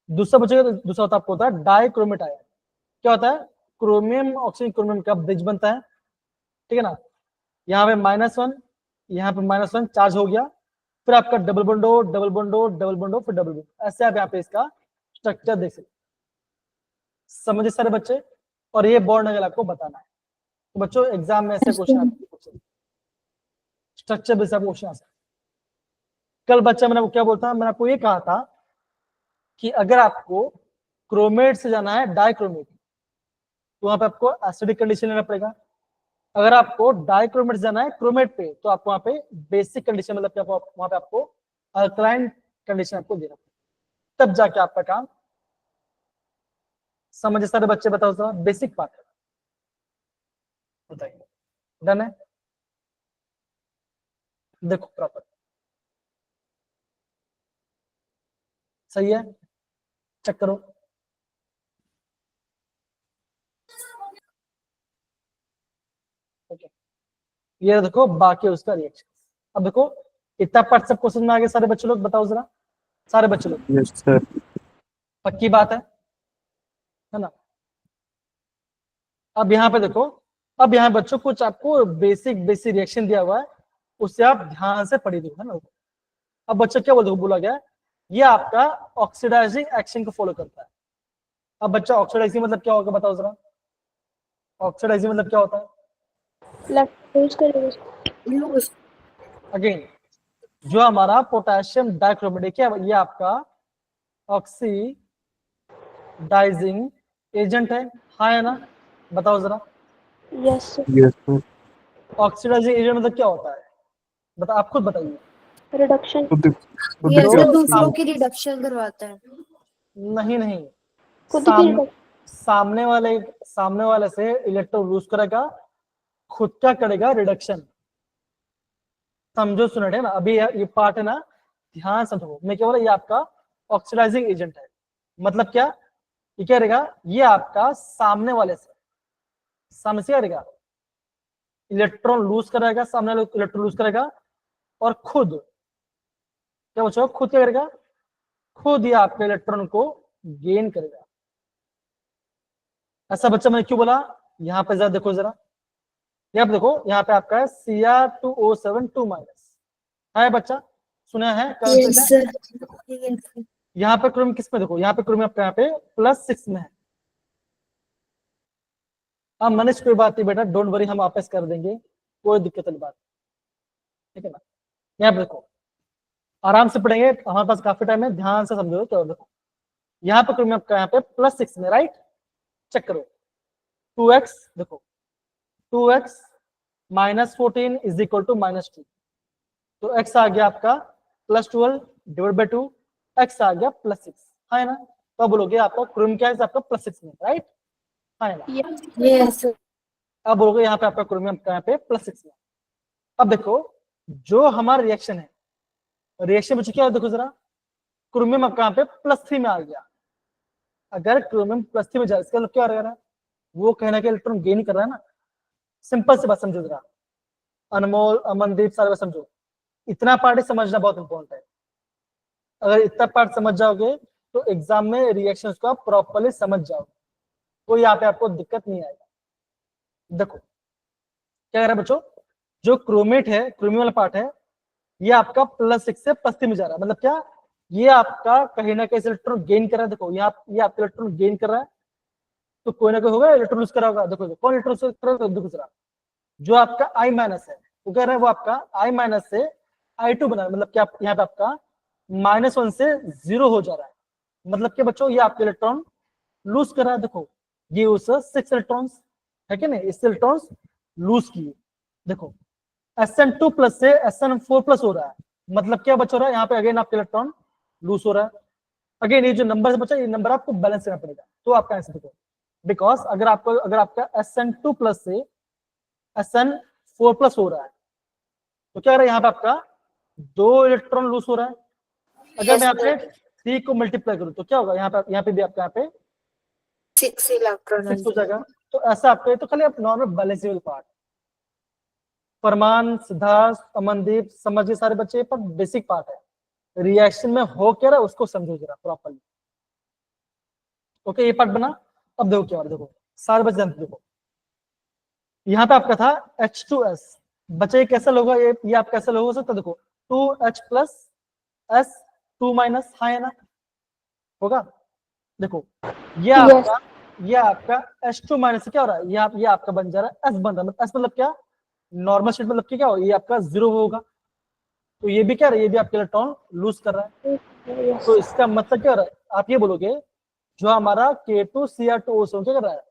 दूसरा बचेगा, दूसरा होता आपको होता है डाइक्रोमेट आयन। क्या होता है, क्रोमियम ऑक्सीजन क्रोमियम का ब्रिज बनता है, ठीक है ना। यहाँ पे -1, यहाँ पे -1 चार्ज हो गया, फिर आपका डबल बॉन्डो, डबल बॉन्डो, डबल बॉन्डो, फिर डबल बॉन्डो, ऐसे आप यहाँ पे इसका स्ट्रक्चर देख सकते, समझे सारे बच्चे। और ये बॉन्ड अगर आपको बताना है तो बच्चों एग्जाम में ऐसे क्वेश्चन आते हैं, स्ट्रक्चर बेस्ड क्वेश्चन आ सकते। कल बच्चा मैंने क्या बोलता, मैंने आपको ये कहा था कि अगर आपको क्रोमेट से जाना है डाइक्रोमेट, तो वहां पे आपको एसिडिक कंडीशन लेना पड़ेगा। अगर आपको डाइक्रोमेट जाना है क्रोमेट पे, तो आपको वहां पे बेसिक कंडीशन, मतलब वहां पे आपको अल्कलाइन कंडीशन आपको देना पड़ेगा, तब जाके आपका काम समझे सारे बच्चे। बताओ सर, बेसिक बात है, बताइए, डन है? देखो प्रॉपर सही है, चेक करो। ओके, ये देखो बाकी उसका रिएक्शन। अब देखो इतना पार्ट सब क्वेश्चन में आ गए सारे बच्चे लोग, बताओ जरा सारे बच्चे लोग, यस सर। पक्की बात है ना। अब यहाँ पे देखो, अब यहाँ बच्चों कुछ आपको बेसिक रिएक्शन दिया हुआ है, उससे आप ध्यान से पढ़ी दो, है ना। अब बच्चा क्या बोला गया, ये आपका ऑक्सीडाइजिंग एक्शन को फॉलो करता है। अब बच्चा ऑक्सीडाइजिंग मतलब क्या होगा बताओ जरा, ऑक्सीडाइजिंग मतलब क्या होता है? लूज करेगा उसको। लूज। अगेन जो हमारा पोटेशियम डाइक्रोमेट क्या है, ये आपका ऑक्सीडाइजिंग एजेंट है, हाँ है ना? बताओ जरा, yes sir. Yes, sir. Oxidising agent मतलब क्या होता है? बता, आप खुद बताइए। रिडक्शन। खुद ये जो सर दूसरों साम- की रिडक्शन करवाता है। नहीं खुद की रिडक्शन। सामने वाले से इलेक्ट्रॉन लूज करेगा, खुद क्या करेगा, रिडक्शन। समझो सुनट है ना, अभी ये पार्ट है ना, ध्यान समझो। मैं क्या बोला, ये आपका ऑक्सीडाइजिंग एजेंट है। मतलब क्या, ये क्या रहेगा, ये आपका सामने वाले से क्या रहेगा, इलेक्ट्रॉन लूज करेगा, सामने वाले इलेक्ट्रॉन लूज करेगा, और खुद क्या बच्चों, खुद क्या करेगा, खुद ये आपके इलेक्ट्रॉन को गेन करेगा। ऐसा बच्चा मैंने क्यों बोला, यहाँ पे जरा देखो जरा, यहाँ पे देखो, यहाँ पे आपका है Cr2O7 2- है बच्चा, सुना है? Yes sir. यहाँ पे क्रोम किस में, देखो यहाँ पे क्रोम आपका यहाँ पे +6 में है। अब मनीष कोई बात नहीं बेटा, डोंट वरी, हम वापस कर देंगे, कोई दिक्कत वाली बात, ठीक है ना? यहाँ पे देखो, आराम से पढ़ेंगे, हमारे पास काफी टाइम है, ध्यान से समझो। क्या देखो, यहाँ पे क्रोम आपका यहाँ पे +6 में, राइट? चेक करो, 2x देखो, 2x -14 इज इक्वल टू -2, तो x आ गया आपका +12 डिवाइड बाई 2, x आ गया +6, है ना? तो अब बोलोगे आपका क्रोम क्या है, आपका +6 में, राइट? है ना? Yes sir. अब बोलोगे यहाँ पे आपका क्रोमियम यहाँ पे +6 में। अब देखो जो हमारा रिएक्शन है, रिएक्शन बच्चों क्या है, देखो जरा, क्रोमियम आपका यहाँ पे +3 में आ गया। अगर क्रोमियम +3 में जाए, इसका मतलब क्या हो रहा है, वो कहना कि इलेक्ट्रॉन गेन कर रहा है ना। सिंपल सी बात समझो जरा, अनमोल, अमनदीप, सारे बात समझो, इतना पार्ट समझना बहुत इंपॉर्टेंट है। अगर इतना पार्ट समझ जाओगे तो एग्जाम में रिएक्शन को आप प्रॉपरली समझ जाओगे, तो यहाँ पे आपको दिक्कत नहीं आएगा। देखो क्या कर रहा है बच्चों, जो क्रोमेट है, क्रोमियम वाला पार्ट है, ये आपका +6 से +3 में जा रहा है। मतलब क्या, ये आपका कहीं ना कहीं इलेक्ट्रॉन गेन कर रहा है। देखो यहाँ ये आपका इलेक्ट्रॉन गेन कर रहा है, तो कोई ना कोई होगा इलेक्ट्रॉन लूज कर रहा होगा। देखो कौन इलेक्ट्रॉन लूज कर रहा है, देखो जरा, जो आपका I- है, वो कह रहा है वो आपका I- से I2 बना, मतलब क्या यहाँ पे आपका -1 से 0 हो जा रहा है। मतलब क्या बच्चों, ये आपके इलेक्ट्रॉन लूज कर रहा है। देखो ये उस 6 इलेक्ट्रॉन्स है कि नहीं, इससे इलेक्ट्रॉन्स लूज किए। देखो Sn2+ से Sn4+ हो रहा है। मतलब क्या बच रहा है, यहाँ पे अगेन आपका इलेक्ट्रॉन लूज हो रहा है। अगेन ये जो नंबर है बच्चा, ये नंबर आपको बैलेंस करना पड़ेगा, तो आपका आंसर देखो। बिकॉज अगर आपका Sn2+ से Sn4+ हो रहा है, तो क्या हो रहा है, यहाँ पे आपका 2 इलेक्ट्रॉन लूज हो रहा है। अगर मैं यहाँ पे 3 को मल्टीप्लाई करूँ तो क्या होगा, यहाँ पे भी आपका यहाँ पे 6 इलेक्ट्रॉन 6 हो जाएगा। तो ऐसा आपके, तो खाली आप नॉर्मल बैलेंसेबल पार्ट, फरमान, सिद्धार्थ, अमनदीप, समझिए सारे बच्चे, पर बेसिक पार्ट है। रिएक्शन में हो क्या रहा है उसको समझो जरा प्रॉपर्ली। ओके, ये पार्ट बना। अब देखो क्या, देखो सारे बच्चे जानते, देखो यहाँ पे आपका था H2S, बच्चे ये कैसा लोग, ये आप कैसा लोग हो सकता, देखो 2H + S2-, हाँ है ना, होगा। देखो ये आपका H2- से क्या हो रहा है, ये आपका बन जा रहा है S बन रहा है। मतलब S मतलब क्या, नॉर्मल स्टेट, मतलब क्या हो, ये आपका 0 होगा, तो ये भी क्या रहा है, ये भी आपका इलेक्ट्रॉन लूज कर रहा है। तो इसका मतलब क्या हो रहा है, आप ये बोलोगे जो हमारा K2Cr2O7 क्या कर रहा है,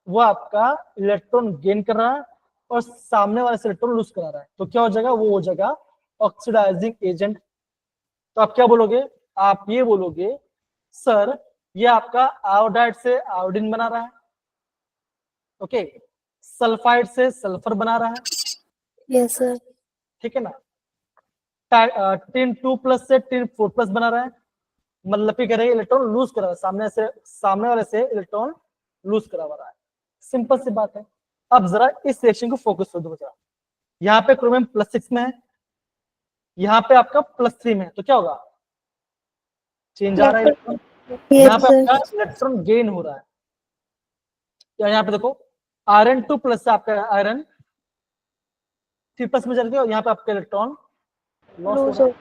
वो आपका इलेक्ट्रॉन गेन कर रहा है और सामने वाले से इलेक्ट्रॉन लूज करा रहा है। तो क्या हो जाएगा, वो हो जाएगा ऑक्सीडाइजिंग एजेंट। तो आप क्या बोलोगे, आप ये बोलोगे सर ये आपका आयोडाइड से आयोडीन बना रहा है, ओके, सल्फाइड से सल्फर बना रहा है, यस सर। ठीक है ना, टिन 2+ से टिन 4+ बना रहा है। मतलब क्या करेगा, इलेक्ट्रॉन लूज करा रहा है, सामने वाले से इलेक्ट्रॉन लूज करा रहा है। सिंपल सी बात है। अब जरा इस रिएक्शन को फोकस कर दो जरा, यहाँ पे क्रोमियम +6 में है, यहाँ पे आपका +3 में है, तो क्या होगा, चेंज आ रहा है इलेक्ट्रॉन, यहाँ पे आपका इलेक्ट्रॉन गेन हो रहा है। यहाँ पे देखो Rn2+ से आपका आयरन 3+ में चल गया, और यहाँ पे आपका इलेक्ट्रॉन लॉस लूज हो हो।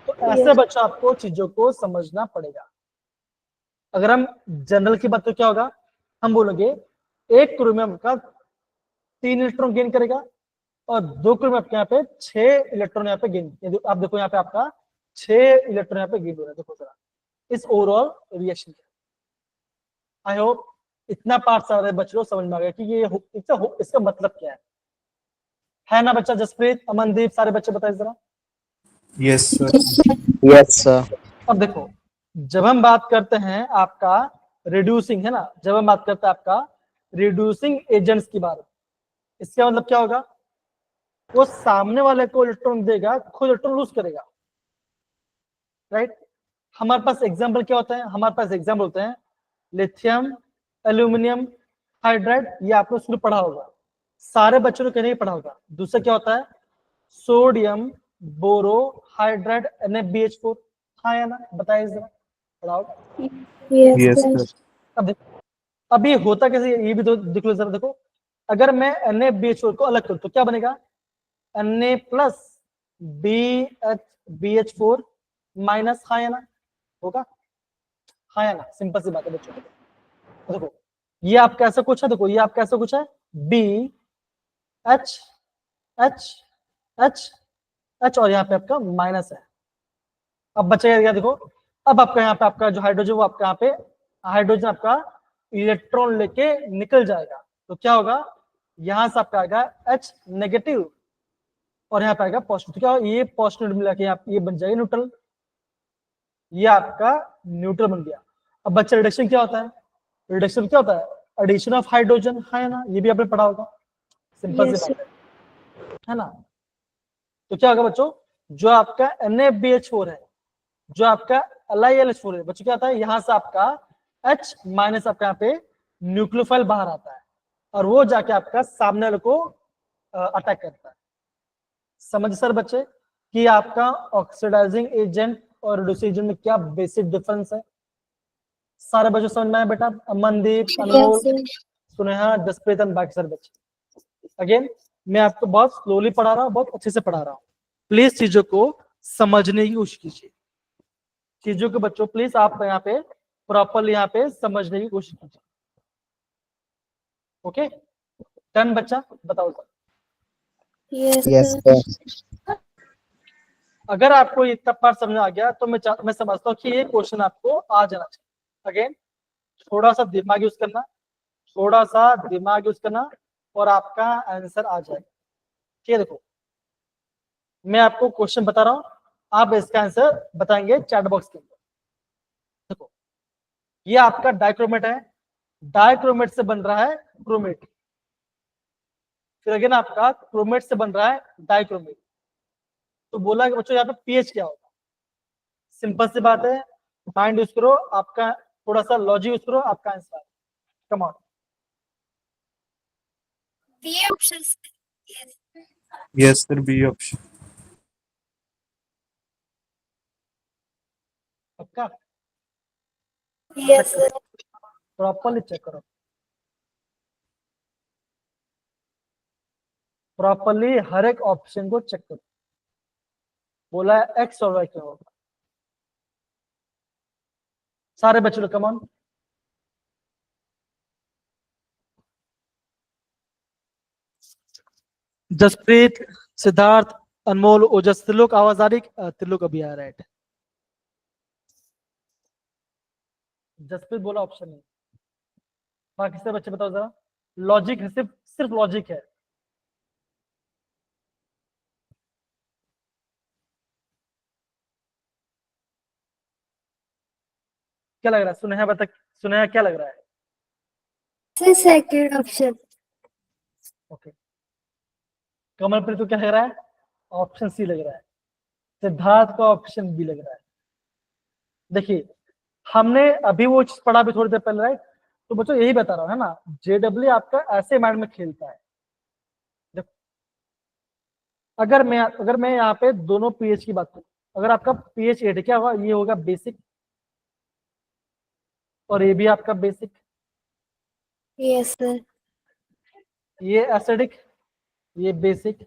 तो ऐसे Yes. बच्चों आपको चीजों को समझना पड़ेगा। अगर हम जनरल की बात तो क्या होगा, हम बोलेंगे एक क्रोमियम का 3 इलेक्ट्रॉन गेन करेगा और 2 क्रोमियम आपके यहाँ पे 6 इलेक्ट्रॉन यहाँ पे गेन, आप देखो यहाँ पे आपका 6 इलेक्ट्रॉन यहाँ पे गेन हो रहा है। देखो जरा इस ओवरऑल रिएक्शन के। आई होप इतना पार्ट सारे बच्चों समझ में आ गया कि ये इसका मतलब क्या है ना बच्चा? जसप्रीत, अमनदीप, सारे बच्चे बताइए जरा। Yes sir. Yes, sir. अब देखो जब हम बात करते हैं आपका रिड्यूसिंग, है ना, जब हम बात करते हैं आपका रिड्यूसिंग एजेंट्स की बात, इसका मतलब क्या होगा? वो सामने वाले को इलेक्ट्रॉन देगा, खुद इलेक्ट्रॉन लूज करेगा, राइट? हमारे पास एग्जाम्पल क्या होता है? हमारे पास एग्जाम्पल होते हैं लिथियम, एल्यूमिनियम हाइड्राइड, ये आपने स्कूल पढ़ा होगा, सारे बच्चों ने कहीं नहीं पढ़ा होगा। दूसरा क्या होता है? सोडियम बोरो हाइड्राइड NaBH4, हाँ या ना, बताइए जरा, पढ़ाओ। Yes, yes sir. सर। अब ये होता कैसे, ये भी तो देख लो जरा। देखो अगर मैं NaBH4 को अलग करूं तो क्या बनेगा? Na प्लस BH4 माइनस, हाँ या ना, होगा, हाँ या ना? सिंपल सी बात है बच्चों। देखो ये आपका ऐसा कुछ है, देखो ये आपका ऐसा कुछ है BH H H H और यहाँ पे आपका माइनस है। अब बचेगा क्या? देखो अब आपका यहाँ पे आपका जो हाइड्रोजन, वो आपका यहाँ पे हाइड्रोजन आपका इलेक्ट्रॉन लेके निकल जाएगा, तो क्या होगा? यहां से आपका आएगा H नेगेटिव और यहाँ पे आएगा पॉजिटिव। तो क्या होगा? ये पॉजिटिव मिला के ये बन जाएगा न्यूट्रल, ये आपका न्यूट्रल बन गया। अब बच्चा रिडक्शन क्या होता है? रिडक्शन क्या होता है? एडिशन ऑफ हाइड्रोजन, है ना, ये भी आपने पढ़ा होगा, सिंपल Yes, सी बात है ना? तो क्या होगा बच्चों? जो आपका NaBH4 है, जो आपका LiLH4 है बच्चों, क्या आता है? यहां से आपका H माइनस आपका यहाँ पे न्यूक्लियोफाइल बाहर आता है और वो जाके आपका सामने वाले को अटैक करता है। समझ सर बच्चे कि आपका ऑक्सीडाइजिंग एजेंट और रिड्यूसिंग एजेंट में क्या बेसिक डिफरेंस है? सारे बच्चों समझ में आया बेटा? अमनदीप, अनमोल, Yes, sir. सुनेहा, जसप्रीत, बाकी सारे बच्चे। अगेन मैं आपको बहुत स्लोली पढ़ा रहा हूँ, बहुत अच्छे से पढ़ा रहा हूँ, प्लीज चीजों को समझने की कोशिश कीजिए। चीजों को बच्चों प्लीज आप यहाँ पे प्रॉपरली यहाँ पे समझने की कोशिश कीजिए। ओके डन बच्चा, बताओ sir. Yes, Yes, sir. sir. अगर आपको इतना पार्ट समझ आ गया तो मैं समझता हूँ कि ये क्वेश्चन आपको आ जाना चाहिए। अगेन थोड़ा सा दिमाग यूज करना, थोड़ा सा दिमाग यूज करना और आपका आंसर आ जाएगा। ठीक है, देखो मैं आपको क्वेश्चन बता रहा हूँ, आप इसका आंसर बताएंगे चैट बॉक्स के अंदर। देखो ये आपका डाइक्रोमेट है, डाइक्रोमेट से बन रहा है क्रोमेट, फिर अगेन आपका क्रोमेट से बन रहा है डाइक्रोमेट। तो बोला कि बच्चों यहाँ पे पीएच क्या होगा? सिंपल सी बात है, माइंड यूज करो, आपका थोड़ा सा लॉजिक यूज करो, आपका आंसर आएगा। Come on. B option. Yes sir, B option. पक्का? Yes sir. प्रॉपरली चेक करो, प्रॉपरली हर एक ऑप्शन को चेक करो। बोला है एक्स और वाई क्या होगा? सारे बच्चों कम ऑन। जसप्रीत, सिद्धार्थ, अनमोल, ओजस, त्रिलोक आवाज आ रही? त्रिलोक अभी आ रहा है। जसप्रीत बोला ऑप्शन नहीं, बाकी सब बच्चे बताओ जरा। लॉजिक है, सिर्फ सिर्फ लॉजिक है। क्या लग रहा है? सुनेहा बता, सुनेहा क्या लग रहा है? Second option. ओके कमलप्रीत को क्या लग रहा है? ऑप्शन सी लग रहा है। सिद्धार्थ को ऑप्शन बी लग रहा है। देखिए हमने अभी वो चीज पढ़ा भी थोड़ी देर पहले, राइट? तो बच्चों यही बता रहा हूँ, है ना, जेडब्ल्यू आपका ऐसे माइंड में खेलता है। देखो अगर मैं यहाँ पे दोनों पीएच की बात करूँ, अगर आपका पीएच 8 क्या होगा? ये होगा बेसिक और ये भी आपका बेसिक, यस सर। ये एसिडिक, ये बेसिक,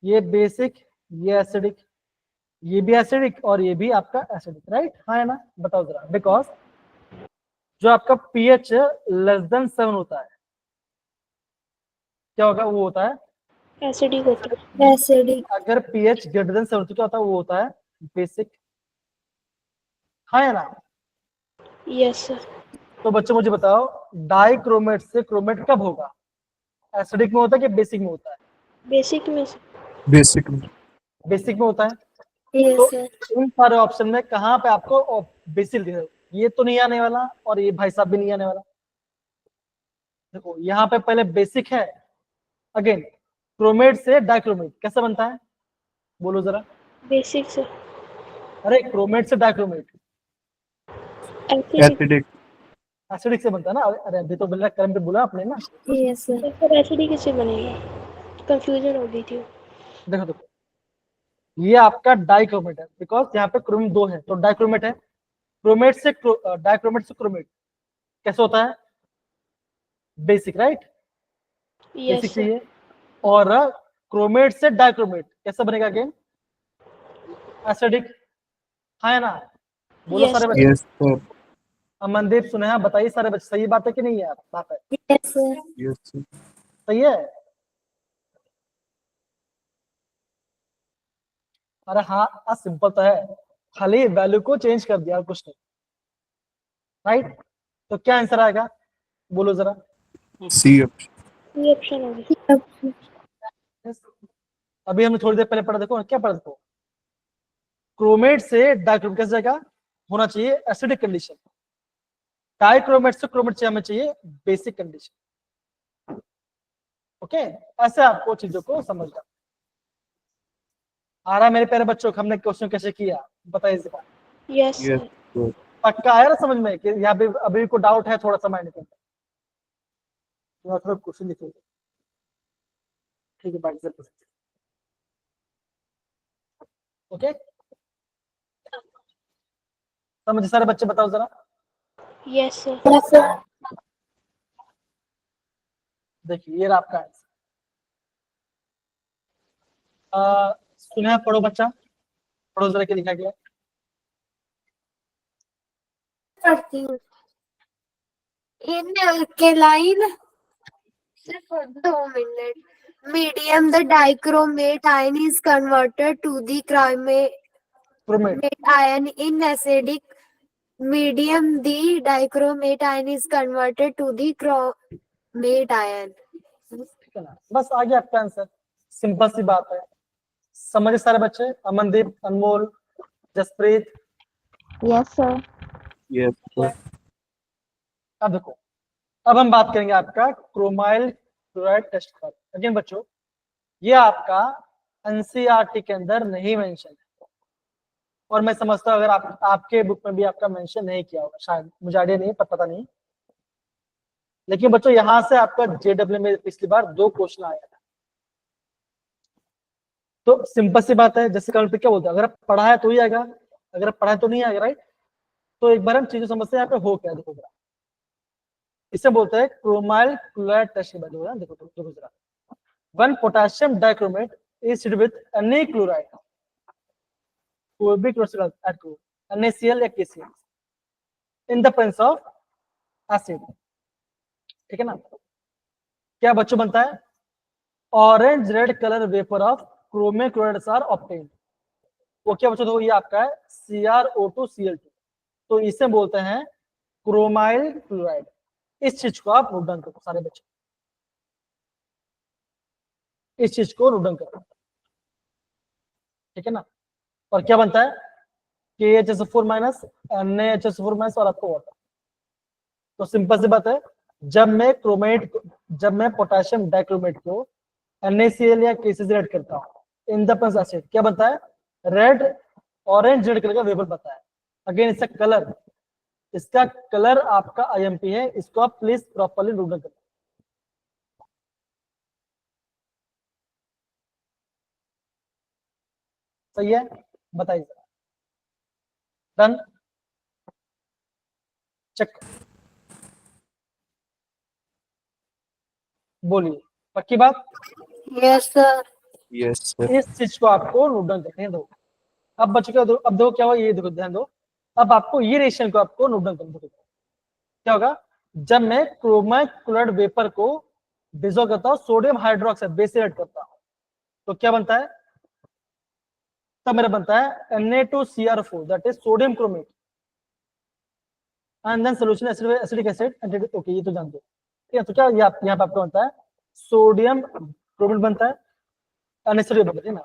ये बेसिक, ये एसिडिक, ये भी एसिडिक और ये भी आपका एसिडिक, राइट? हाँ है ना? बताओ जरा। बिकॉज जो आपका पीएच लेस देन 7 होता है, क्या होगा? वो होता है एसिडिक होता है। एसिडिक। अगर पीएच ग्रेटर देन 7 तो क्या होता है? वो होता है बेसिक। हाँ है ना? Yes sir. तो बच्चों मुझे बताओ, डाइक्रोमेट से क्रोमेट कब होगा? एसिडिक में होता है कि बेसिक में होता है? बेसिक में से। Basic. बेसिक में होता है। यस तो सर। इन सारे ऑप्शन में कहाँ पे आपको बेसिक दिख रहा है? ये तो नहीं आने वाला और ये भाई साहब भी नहीं आने वाला। देखो यहाँ पे पहले बेसिक है, अगेन क्रोमेट से डाइक्रोमेट कैसे बनता है? बोलो जरा। बेसिक से। अरे क्रोमेट से डाइक्रोमेट एसिडिक। Acidic. एसिडिक से बनता है ना। अरे अभी तो बिल्ला करम पे बोला आपने ना। Yes sir. सर एसिडिक से बनेगा, कंफ्यूजन हो गई थी। देखो देखो, ये आपका डाइक्रोमेट है बिकॉज यहाँ पे क्रोम 2 है तो डाइक्रोमेट है। क्रोमेट से डाइक्रोमेट से क्रोमेट कैसे होता है? Basic, right? Yes basic sir. चाहिए। और क्रोमेट से डाइक्रोमेट कैसे बनेगा? Again acidic. हाँ है ना? बोलो यस सारे सर। बच्चे। Yes, sir. अमनदीप सुनेहा बताइए सारे बच्चे, सही बात है कि नहीं? यार बात है, यस सर। Yes, sir. सही है? अरे हाँ, सिंपल तो है, खाली वैल्यू को चेंज कर दिया और कुछ नहीं, राइट? तो क्या आंसर आएगा? बोलो जरा। C option. ये ऑप्शन हो गया। Yes. अभी हमने थोड़ी देर पहले पढ़ा, देखो क्या पढ़ा? देखो क्रोमेट से डाइक्रोमेट कैसे जाएगा? होना चाहिए एसिडिक कंडीशन। डाइक्रोमेट से क्रोमेट चाहिए, हमें चाहिए बेसिक कंडीशन। ओके, ऐसे आपको चीजों को समझना आ रहा है मेरे प्यारे बच्चों। हमने क्वेश्चन कैसे किया बताइए इस बार। Yes Yes, sir. sir. पक्का आया ना समझ में कि यहाँ पे अभी को डाउट है थोड़ा सा माइंड के अंदर? थोड़ा क्वेश्चन लिखिए, ठीक है? बाकी सब ओके, समझे सारे बच्चे? बताओ जरा। Yes sir. Yes sir. देखिए ये रहा आपका आंसर। सुना पढ़ो बच्चा, पढ़ो जरा क्या लिखा गया। पढ़ती हूँ। इन alkaline, सिर्फ 2 minute, medium the dichromate ion is converted to the chromate chromate ion. In acidic medium the dichromate ion is converted to the chromate ion. ठीक है ना? बस आ गया आपका आंसर, सिंपल सी बात है। समझे सारे बच्चे? अमनदीप, अनमोल, Jasprit. Yes, sir. Yes, sir. अब देखो, अब हम बात करेंगे आपका क्रोमाइल क्लोराइड टेस्ट पर। अगेन बच्चों, ये आपका एनसीईआरटी के अंदर नहीं मेंशन है और मैं समझता हूँ अगर आपके बुक में भी आपका मेंशन नहीं किया होगा, शायद, मुझे आइडिया नहीं, पता नहीं। लेकिन बच्चों यहाँ से आपका जेडब्ल्यू में पिछली बार 2 क्वेश्चन आया था। तो सिंपल सी बात है, जैसे कल पे क्या बोलते हैं, अगर पढ़ा है तो ही आएगा, अगर पढ़ा है तो नहीं आएगा, राइट? तो एक बार हम चीजें समझते हैं यहाँ पे हो क्या। देखो जरा, इसे बोलते हैं क्रोमाइल क्लोराइड टेस्ट के बारे में। देखो देखो जरा, one potassium dichromate is treated with any chloride, cubic crystal at group NaCl या KCl in the presence of acid, ठीक है ना? क्या बच्चों बनता है? Orange red colour vapour of chromic chlorides are obtained. वो क्या बच्चों? तो ये आपका है CrO2Cl2, तो इसे बोलते हैं क्रोमाइल क्लोराइड। इस चीज को आप नोट डाउन करो सारे बच्चे, इस चीज को नोट डाउन करो, ठीक है ना? और क्या बनता है? KHSO4 माइनस NaHSO4 माइनस और आपको वाटर। तो सिंपल सी बात है, जब मैं पोटेशियम डाइक्रोमेट को NaCl या KCl ऐड करता हूँ इन द प्रेजेंस एसिड, क्या बनता है? रेड, ऑरेंज रेड कलर का वेपर बनता है। अगेन इसका कलर आपका IMP है, इसको आप प्लीज प्रॉपर्ली नोट डाउन करें। सही है? बताइए डन, चेक, बोलिए पक्की बात? Yes sir. Yes, sir. इस चीज को आपको नोट डाउन करने दो। अब बच्चों क्या, अब देखो क्या हुआ, ये देखो ध्यान दो, अब आपको ये रेशियो को आपको नोट डाउन करना होगा। क्या होगा, जब मैं क्रोमिक क्लोराइड वेपर को डिसॉल्व करता हूँ सोडियम हाइड्रोक्साइड बेस से ऐड करता हूँ, तो क्या बनता है, तब मेरा बनता है Na2Cr4 that is sodium chromate and then solution acidic acid. Okay ये तो जानते हो, ठीक है। तो क्या ये यहाँ पे आपका बनता है सोडियम क्रोमेट बनता है, अननेसेसरी बनता है ना।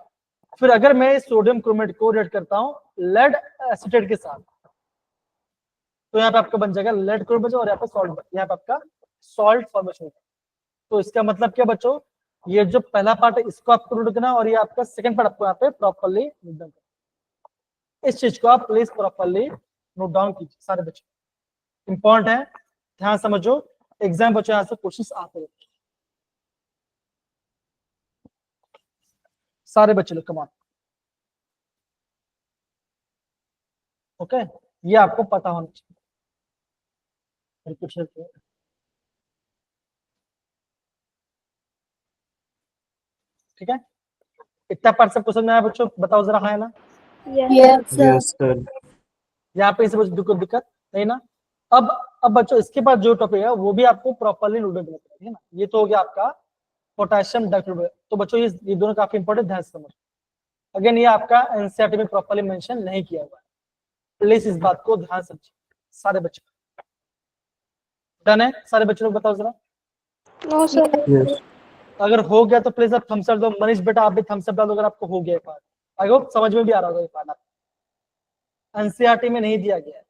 फिर अगर मैं सोडियम क्रोमेट को रिएक्ट करता हूँ लेड एसीटेट के साथ, तो यहाँ पे आपका बन जाएगा लेड क्लोराइड और यहाँ पे सॉल्ट, यहाँ पे आपका सॉल्ट फॉर्मेशन होगा। तो इसका मतलब क्या बच्चों, ये जो पहला पार्ट है इसको आपको नोट करना और ये आपका सेकंड पार्ट आपको यहाँ पे प्रॉपर्ली नोट डाउन करना। इस चीज को आप प्लीज प्रॉपर्ली नोट डाउन कीजिए सारे बच्चों, इंपॉर्टेंट है, ध्यान समझो, एग्जाम बच्चों यहाँ से क्वेश्चन आते हैं सारे बच्चे लोग, कमान। ओके ये आपको पता होना चाहिए। ठीक है, इतना पार्ट सब क्वेश्चन में आया बच्चों, बताओ जरा, हाँ है ना? Yes, sir. Yes, sir. यहाँ पे इसे कोई दिक्कत नहीं ना? अब बच्चों इसके बाद जो टॉपिक है वो भी आपको प्रॉपर्ली नोट करना है ना। ये तो हो गया आपका पोटेशियम डाइक्लोराइड। तो बच्चों ये दोनों काफी इंपॉर्टेंट, ध्यान से समझो। अगेन ये आपका एनसीईआरटी में प्रॉपर्ली मेंशन नहीं किया हुआ है, प्लीज इस बात को ध्यान से समझिए सारे बच्चों। डन है सारे बच्चों लोग, बताओ जरा। No sir. Yes. अगर हो गया तो प्लीज आप थम्स अप दो। मनीष बेटा आप भी थम्स अप डालो अगर आपको हो गया पार्ट। आई होप समझ में भी आ रहा होगा ये पार्ट, एनसीईआरटी में नहीं दिया गया है,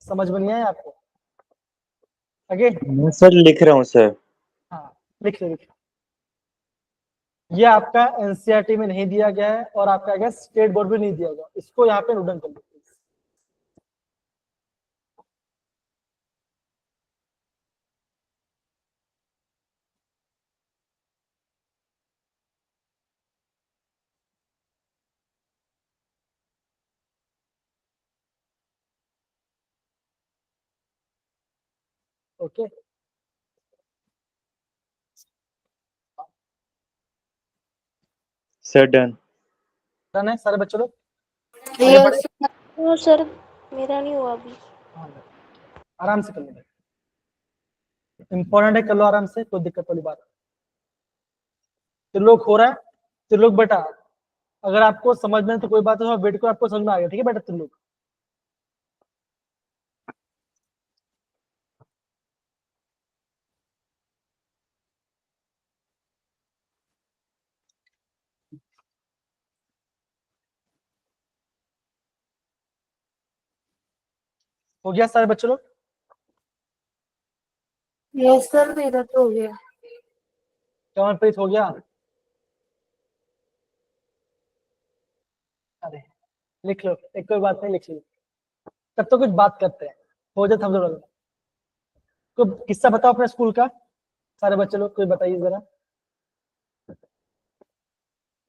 समझ में नहीं आया आपको? अगेन मैं सर लिख रहा हूँ सर। हाँ लिख लो। ये आपका एनसीईआरटी में नहीं दिया गया है और आपका आगे स्टेट बोर्ड भी नहीं दिया गया, इसको यहाँ पे नोट डाउन कर लो। Okay sir done. डन है सारे बच्चों लोग? Yes, sir. नो सर, मेरा नहीं हुआ अभी। आराम से कर लो, इंपॉर्टेंट है, कर लो आराम से, कोई दिक्कत वाली बात। त्रिलोक हो रहा है, त्रिलोक बेटा अगर आपको समझ में तो कोई बात है, वेट को आपको समझ में आ गया, ठीक है बेटा त्रिलोक? हो गया सारे बच्चों लोग? Yes, sir. मेरा तो हो गया। कमलप्रीत हो गया? अरे लिख लो, एक कोई बात नहीं, लिख लो। तब तो कुछ बात करते हैं, हो जाए हम लोग। कोई किस्सा बताओ अपने स्कूल का, सारे बच्चे लोग कोई बताइए जरा,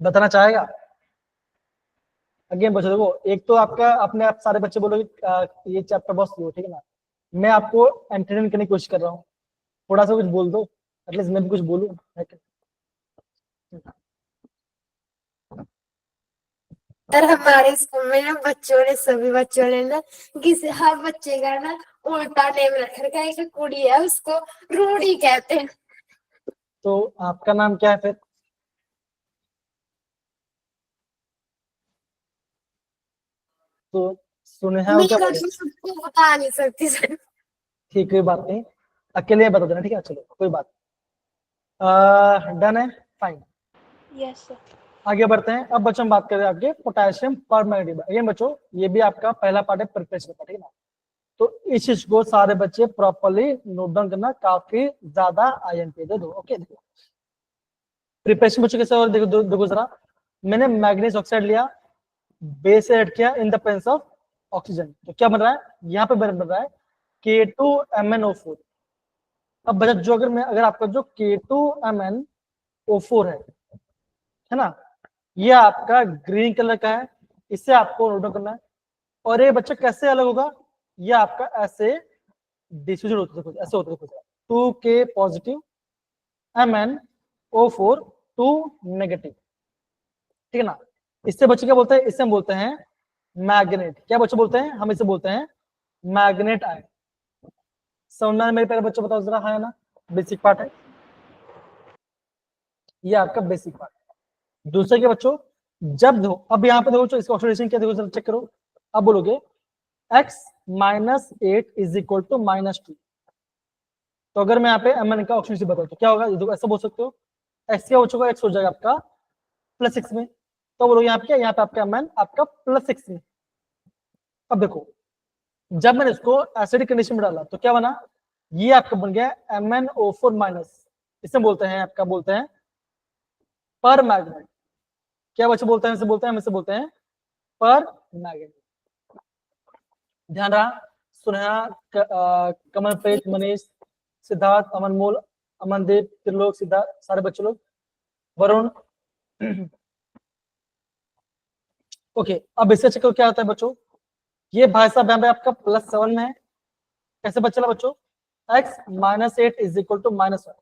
बताना चाहेगा? अगेन बच्चों देखो, एक तो आपका अपने आप सारे बच्चे बोलोगे ये चैप्टर बहुत स्लो, ठीक है ना। मैं आपको एंटरटेन करने की कोशिश कर रहा हूँ, थोड़ा सा कुछ बोल दो, एटलीस्ट मैं भी कुछ बोलूँ। सर हमारे स्कूल में ना बच्चों ने, सभी बच्चों ने ना किसी हर बच्चे का ना उल्टा नेम रख रखा है। एक कुड़ी है उसको रूडी कहते हैं। तो आपका नाम क्या है फिर? तो सुने हैं क्या? मेरा तो सबको बता नहीं सकती सर। ठीक, कोई बात नहीं, अकेले बता देना, ठीक है? चलो कोई बात, डन है, फाइन। Yes sir. आगे बढ़ते हैं। अब बच्चों हम बात करें आगे पोटेशियम परमैंगनीज। अगेन बच्चों ये भी आपका पहला पार्ट है प्रिपरेशन का, ठीक है ना। तो इस चीज को सारे बच्चे प्रॉपर्ली नोट डाउन करना, काफी ज्यादा आईएमपी दे दो। ओके देखो प्रिपरेशन बच्चों कैसे, और देखो देखो जरा, मैंने मैग्नीज ऑक्साइड लिया, बेस ऐड किया in the presence of oxygen, तो क्या बन रहा है यहाँ पे बन रहा है K2MnO4। अब बच्चा जो अगर आपका जो K2MnO4 है ना, ये आपका ग्रीन कलर का है, इससे आपको नोट डाउन करना है। और ये बच्चा कैसे अलग होगा, ये आपका ऐसे डिफ्यूजन होता है, ऐसे होता है 2K पॉजिटिव MnO4 2 नेगेटिव, ठीक है ना। इससे बच्चे क्या बोलते हैं, इसे हम बोलते हैं मैग्नेट। क्या बच्चे बोलते हैं, हम इसे बोलते हैं मैग्नेट आयन। समझ में मेरे पहले बच्चों बताओ जरा, है ना, बेसिक पार्ट है ये आपका बेसिक पार्ट है। दूसरे के बच्चों जब दो, अब यहाँ पे देखो इसका ऑक्सीडेशन क्या, देखो जरा चेक करो। अब बोलोगे x -8 इज इक्वल टू -2। तो अगर मैं यहाँ पे Mn का ऑक्सीडेशन बताऊँ तो क्या होगा, देखो ऐसा बोल सकते हो, x क्या हो चुका, x हो जाएगा आपका +6 में। तो बोलोगे यहाँ पे क्या, यहाँ पे आपका Mn आपका +6 में। अब देखो जब मैंने इसको एसिडिक कंडीशन में डाला तो क्या बना, ये आपका बन गया MnO4-। इसे बोलते हैं आपका, बोलते हैं पर मैग्नेट। क्या बच्चे बोलते हैं, इसे बोलते हैं, हम इसे बोलते हैं पर मैग्नेट। ध्यान रहा, सुनेहा, कमलप्रीत, मनीष, सिद्धार्थ, अमनमोल, अमनदीप, त्रिलोक, सिद्धार्थ, सारे बच्चे लोग, वरुण। ओके, अब इससे चेक करो क्या होता है बच्चों, ये भाई साहब यहाँ पे आपका +7 में है। कैसे बच्चा बच्चों, x -8 इज इक्वल टू -1।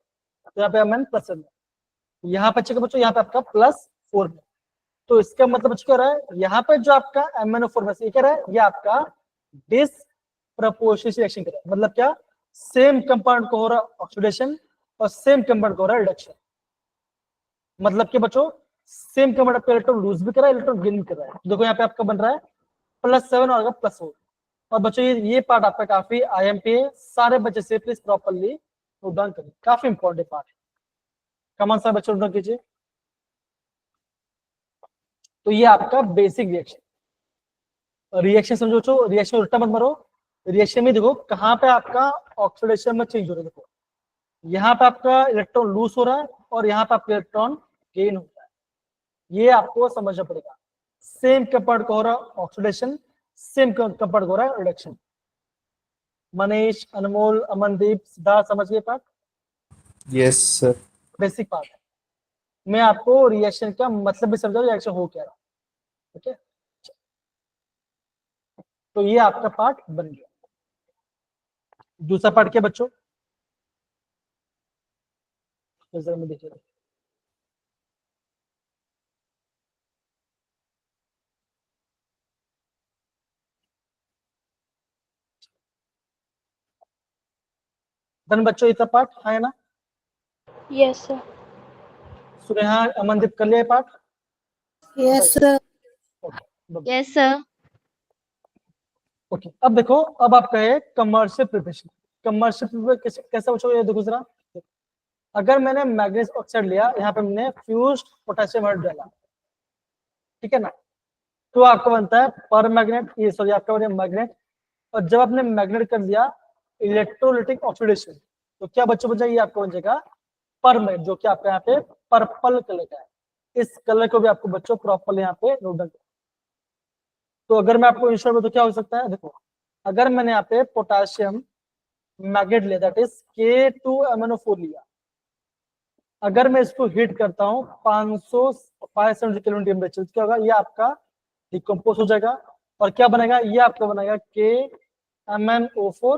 तो यहाँ पे Mn +7 में, यहाँ पे चेक बच्चों, यहाँ पे आपका +4 में। तो इसका मतलब बच्चों क्या रहा है, यहाँ पे जो आपका MnO4 में से क्या रहा है, ये आपका डिसप्रपोर्शनेट रिएक्शन कर रहा है। मतलब क्या, सेम कंपाउंड को हो रहा है ऑक्सीडेशन और सेम कंपाउंड को हो रहा है रिडक्शन। मतलब कि बच्चों सेम कंपाउंड आपका इलेक्ट्रॉन लूज भी कर रहा है, इलेक्ट्रॉन गेन भी कर रहा है। देखो यहाँ पे आपका बन रहा है +7 और +4। और बच्चों ये पार्ट आपका काफी IMP है, सारे बच्चे से प्लीज प्रॉपर्ली नोट डाउन करें, काफी इंपॉर्टेंट पार्ट है। कमान सा बच्चों नोट कीजिए। तो ये आपका बेसिक रिएक्शन। रिएक्शन समझो बच्चों, रिएक्शन उल्टा मत मारो। रिएक्शन में देखो कहाँ पे आपका ऑक्सीडेशन में चेंज हो रहा है। देखो यहाँ पे आपका इलेक्ट्रॉन लूज हो रहा है और यहाँ पे आपका इलेक्ट्रॉन गेन हो रहा है। ये आपको समझना पड़ेगा। सेम कंपाउंड को हो रहा है ऑक्सीडेशन, सेम कंपाउंड को हो रहा है रिडक्शन। मनीष, अनमोल, अमनदीप, सिद्धार्थ, समझ गए part? Yes, sir. Basic part है। मैं आपको रिएक्शन का मतलब भी समझा, रिएक्शन हो क्या रहा है। ठीक है, तो ये आपका पार्ट बन गया। दूसरा पार्ट क्या बच्चों, जरा में देखिए। धन बच्चों इतना पार्ट है ना, Yes, sir. सुनेहा, अमनदीप कर लिया part? Yes sir. Yes, sir. Okay, अब देखो, अब आपका है कमर्शियल प्रिपरेशन। कमर्शियल प्रिपरेशन कैसा बच्चों, ये देखो जरा। अगर मैंने मैग्नीज ऑक्साइड लिया, यहाँ पे मैंने फ्यूज्ड पोटेशियम आयोडाइड डाला, ठीक है ना, तो आपका बनता है पर मैग्नेट, ये सॉरी आपका बना मैग्नेट। और जब आपने मैग्नेट कर दिया इलेक्ट्रोलिटिक ऑक्सीडेशन, तो क्या बच्चों बन जाएगा, आपको बन जाएगा परमैग्नेट, जो कि आपका यहाँ पे पर्पल कलर का है। इस कलर को भी आपको बच्चों प्रॉपर्ली यहाँ पे नोट डाउन। तो अगर मैं आपको इंश्योर तो क्या हो सकता है, देखो अगर मैंने यहाँ पे पोटेशियम मैग्नेट लिया, दैट इज K2MnO4 लिया, अगर मैं इसको हीट करता हूँ 570 केल्विन टेम्परेचर, क्या होगा, ये आपका डिकम्पोज हो जाएगा और क्या बनेगा, ये आपका बनेगा KMnO4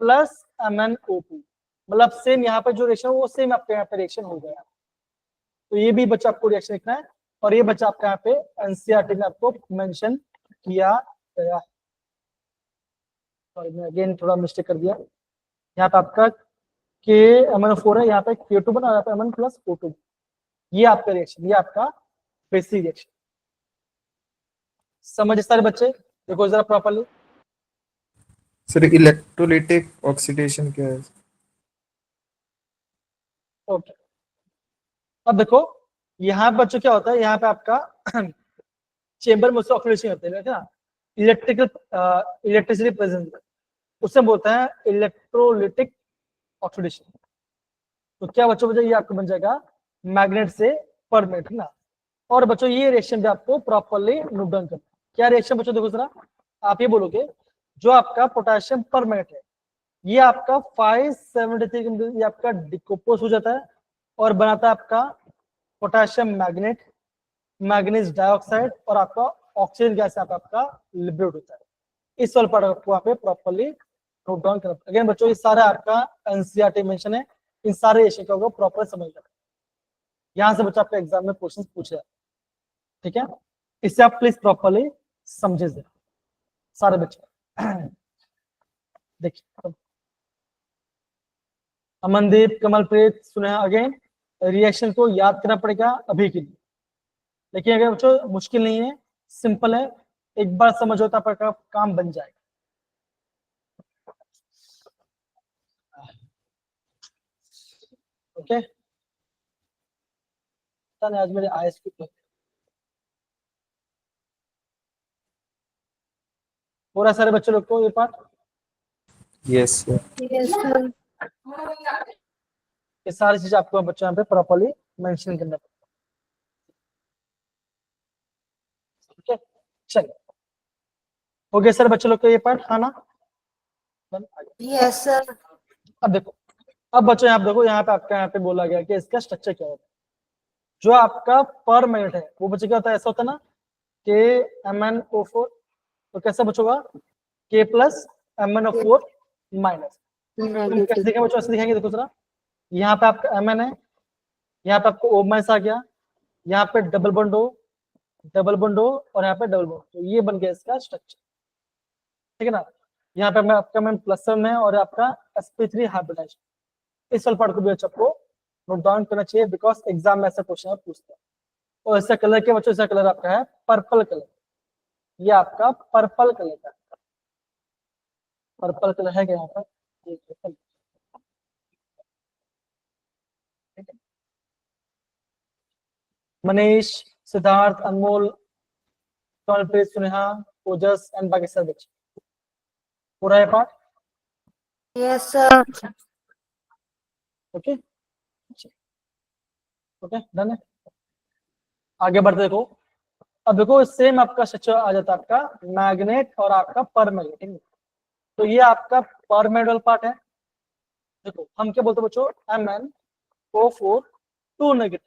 प्लस MnO2। मतलब सेम यहाँ पे जो रिएक्शन वो सेम आपके यहाँ पे रिएक्शन हो गया। तो ये भी बच्चा आपको रिएक्शन लिखना है और ये बच्चा आपका यहाँ पे एनसीईआरटी में आपको मेंशन किया गया है। सॉरी मैं अगेन थोड़ा मिस्टेक कर दिया, यहाँ पे आपका KMnO4 है, यहाँ पे K2 बना, यहाँ पे Mn प्लस O2। ये आपका रिएक्शन, ये आपका बेसिक रिएक्शन। समझ सारे बच्चे, देखो जरा प्रॉपर्ली। Sir, electrolytic oxidation क्या है? ओके, अब देखो यहाँ पे बच्चों क्या होता है, यहाँ पे आपका चेंबर में उससे ऑक्सीडेशन होते हैं ना, इलेक्ट्रिसिटी प्रेजेंट, उससे बोलते हैं इलेक्ट्रोलिटिक ऑक्सीडेशन। तो क्या बच्चों बच्चों ये आपको बन जाएगा मैग्नेट से परमैग्नेट ना। और बच्चों ये रिएक्शन भी आपको प्रॉपर्ली नोट डाउन करना। क्या रिएक्शन बच्चों, देखो जरा, आप ये बोलोगे जो आपका पोटेशियम परमैग्नेट है, ये आपका 573 ये आपका डिकम्पोज हो जाता है और बनाता है आपका पोटेशियम मैग्नेट, मैग्नीज डाइऑक्साइड और आपका ऑक्सीजन गैस आपका लिबरेट होता है। इस वाले पार्ट आपको यहाँ पे प्रॉपर्ली नोट डाउन करना। अगेन बच्चों ये सारा आपका एनसीईआरटी मेंशन है, इन सारे रिएक्शन को प्रॉपर समझ लेना। यहाँ से बच्चा आपका एग्जाम में क्वेश्चन पूछे, ठीक है। इसे आप प्लीज प्रॉपरली समझे सारे बच्चे। देखिए अमनदीप, कमलप्रीत, सुनेहा, अगेन रिएक्शन को याद करना पड़ेगा अभी के लिए, लेकिन अगर बच्चों मुश्किल नहीं है, सिंपल है, एक बार समझो तो आपका काम बन जाएगा। ओके आज मेरे आईएस की पूरा सारे बच्चे लोग को ये part Yes, sir. Yes, sir. ये सारी चीज आपको बच्चों यहाँ पे प्रॉपरली मेंशन करना पड़ेगा। ठीक है चलिए, हो गया सर बच्चे लोग को ये पार्ट, हाँ ना? Yes, sir. अब देखो, अब बच्चों यहाँ पे देखो, यहाँ पे आपका यहाँ पे बोला गया कि इसका स्ट्रक्चर क्या होता है। जो आपका पर मिनट है वो बच्चे क्या होता है, ऐसा होता है ना के MnO4, तो कैसा बचोगा K प्लस MnO4 माइनस, कैसे दिखेगा बच्चों, ऐसे दिखाएंगे। देखो जरा, यहाँ पे आपका Mn है, यहाँ पे आपको O माइनस आ गया, यहाँ पे double bond O, double bond O, और यहाँ पे डबल बॉन्ड, तो ये बन गया इसका स्ट्रक्चर। ठीक है ना? यहाँ पे आपका मैम प्लस में है और आपका sp3 हाइब्रिडाइजेशन। इस वाले पार्ट को भी बच्चों को नोट डाउन करना चाहिए, बिकॉज एग्जाम में ऐसा क्वेश्चन पूछता है। और इसका कलर क्या बच्चों, इसका कलर आपका है पर्पल कलर, ये आपका पर्पल कलर का, पर्पल कलर है क्या यहाँ पर, मनीष, सिद्धार्थ, अनमोल, कमलप्रीत, सुनेहा, ओजस एंड बाकी सब बच्चे, पूरा है part. Yes, sir. Okay okay done है, आगे बढ़ते देखो। अब देखो सेम आपका स्ट्रक्चर आ जाता है आपका मैग्नेट और आपका परमैग्नेटिक। तो ये आपका परमैग्नेट पार्ट है। देखो हम क्या बोलते हैं बच्चों, MnO4 2 नेगेटिव,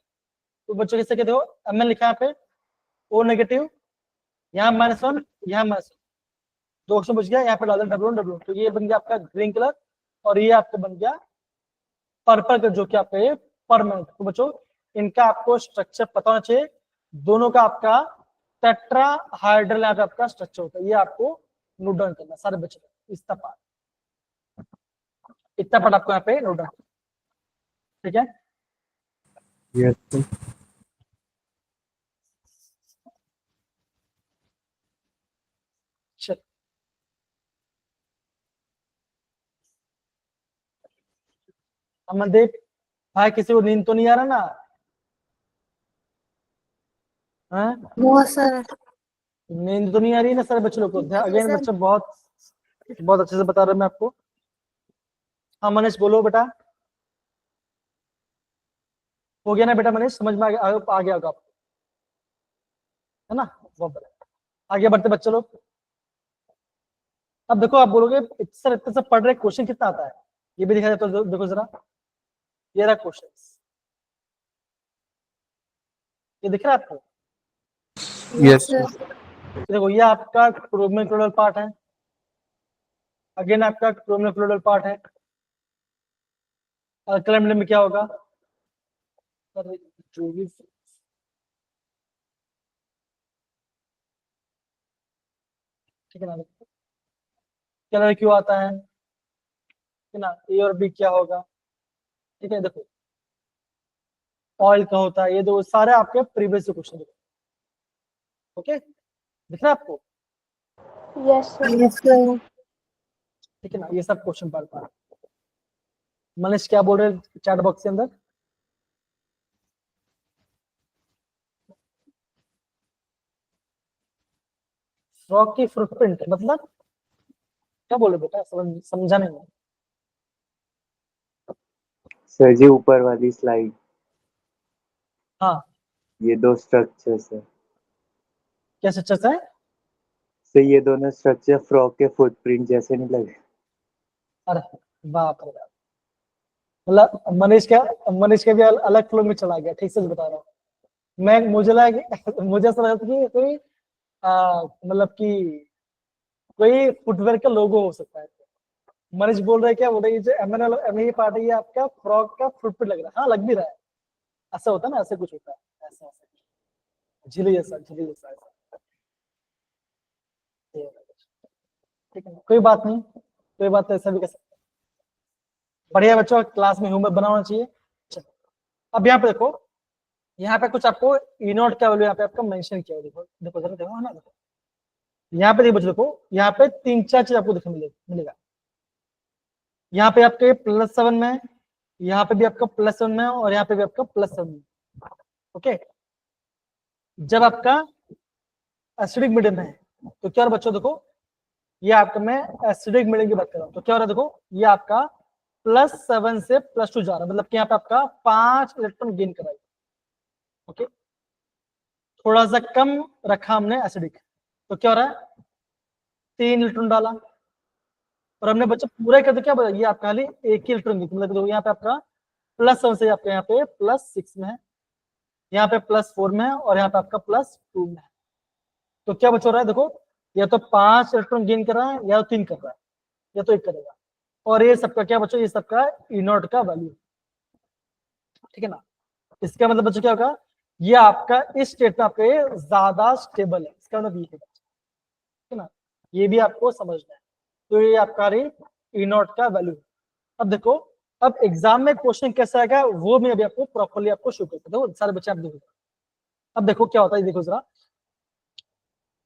तो बच्चों कैसे कहते हो, Mn लिखा है यहाँ पे O नेगेटिव, यहाँ -1, यहाँ -1, 2 ऑप्शन बच गया, यहाँ पे डाल दें W1 तो ये बन गया आपका ग्रीन कलर, और ये आपका बन गया पर्पल कलर, जो कि आपका ये परमानेंट। तो बच्चों इनका आपको स्ट्रक्चर पता होना चाहिए, दोनों का आपका टेट्राहाइड्रल यहाँ पे आपका स्ट्रक्चर होता है, ये आपको नोट डाउन करना सारे बच्चों को, इतना पार्ट आपको यहाँ पे नोट डाउन, ठीक है? Yes, sir. चल अमनदीप भाई, किसी को नींद तो नहीं आ रहा ना? हाँ No, sir. नींद तो नहीं आ रही है ना सारे बच्चों को? अगेन बच्चा बहुत बहुत अच्छे से बता रहा हूं मैं आपको। हाँ मनीष बोलो बेटा, हो गया ना बेटा मनीष, समझ में आ गया होगा आपको, है ना? बहुत बढ़िया, आगे बढ़ते बच्चे लोग। अब देखो आप बोलोगे सर इतना सब पढ़ रहे, क्वेश्चन कितना आता है ये भी दिखा देता हूं, देखो जरा, ये रहा क्वेश्चन, ये दिख रहा है आपको? Yes, sir. देखो ये आपका क्रोमोक्लोनल पार्ट है, अगेन आपका क्रोमोक्लोनल पार्ट है। अल्कलाइन में क्या होगा, जो भी ठीक है ना, कलर क्यों आता है, ठीक है ना, ए और बी क्या होगा, ठीक है? देखो ऑयल का होता है, ये दो सारे आपके प्रीवियस क्वेश्चन देखो, ओके दिख रहा है आपको? Yes, sir. Yes, sir. ठीक है ना, ये सब क्वेश्चन पढ़ पा। मनीष क्या बोल रहे चैट बॉक्स के अंदर? फ्रॉग की फुटप्रिंट मतलब क्या बोले बेटा, समझा नहीं मैं। सर जी ऊपर वाली स्लाइड, हाँ ये दो स्ट्रक्चर्स है क्या सच है? सर, ये दोनों स्ट्रक्चर फ्रॉग के फुटप्रिंट जैसे नहीं लगे? अरे बाप रे बाप, मतलब मनीष का भी अलग फ्लो में चला गया, ठीक से बता रहा हूँ मैं। मुझे लगा मुझे ऐसा लगा कि कोई मतलब कि कोई फुटवेयर का लोगो हो सकता है। मनीष बोल रहे क्या बोल रहे, जो एमएनएल पार्ट है ये आपका फ्रॉग का फुटप्रिंट लग रहा है, हाँ लग भी रहा है, ऐसा होता है ना, ऐसे कुछ होता है, ऐसा झिली जैसा ऐसा। ठीक है ना? कोई बात नहीं, कोई बात ऐसा भी कर सकते। बढ़िया बच्चों, क्लास में होमवर्क बनाना चाहिए। चलो अब यहाँ पे देखो, यहाँ पे कुछ आपको ई नॉट का वैल्यू यहाँ पे आपका मेंशन किया है। देखो देखो जरा देखो, है ना, देखो यहाँ पे देखो बच्चों, देखो यहाँ पे 3-4 चीज आपको देखने मिलेगा। यहाँ पे आपके +7 में, यहाँ पे भी आपका +7 में, और यहाँ पे भी आपका +7 में। ओके, जब आपका एसिडिक मीडियम है तो क्या हो रहा है बच्चों, देखो ये आपका, मैं एसिडिक मीडियम की बात कर रहा हूँ, तो क्या हो रहा है, देखो ये आपका +7 से +2 जा रहा है, मतलब कि यहाँ पे आपका 5 इलेक्ट्रॉन गेन कराएगा। ओके, थोड़ा सा कम रखा हमने एसिडिक, तो क्या हो रहा है, 3 इलेक्ट्रॉन डाला, और हमने बच्चा पूरा कर दिया, क्या बोला, ये आपका खाली एक ही इलेक्ट्रॉन, मतलब देखो यहाँ पे आपका +7 से आपके यहाँ पे +6 में है, यहाँ पे +4 में है, और यहाँ पे आपका +2 में है। तो क्या बच रहा है, देखो या तो 5 इलेक्ट्रॉन गेन कर रहा है, या तो 3 कर रहा है, या तो 1 करेगा, और ये सबका क्या बच्चों, ये सबका ई नॉट का वैल्यू, ठीक है ना। इसका मतलब बच्चों क्या होगा, ये आपका इस स्टेट में आपका ये ज्यादा स्टेबल है, इसका मतलब ये है, ठीक है ना, ये भी आपको समझना है। तो ये आपका ई नॉट का वैल्यू। अब देखो, अब एग्जाम में क्वेश्चन कैसा आएगा वो मैं अभी आपको प्रॉपर्ली आपको शो करता हूँ। सारे बच्चे आप देखो, अब देखो क्या होता है, देखो जरा,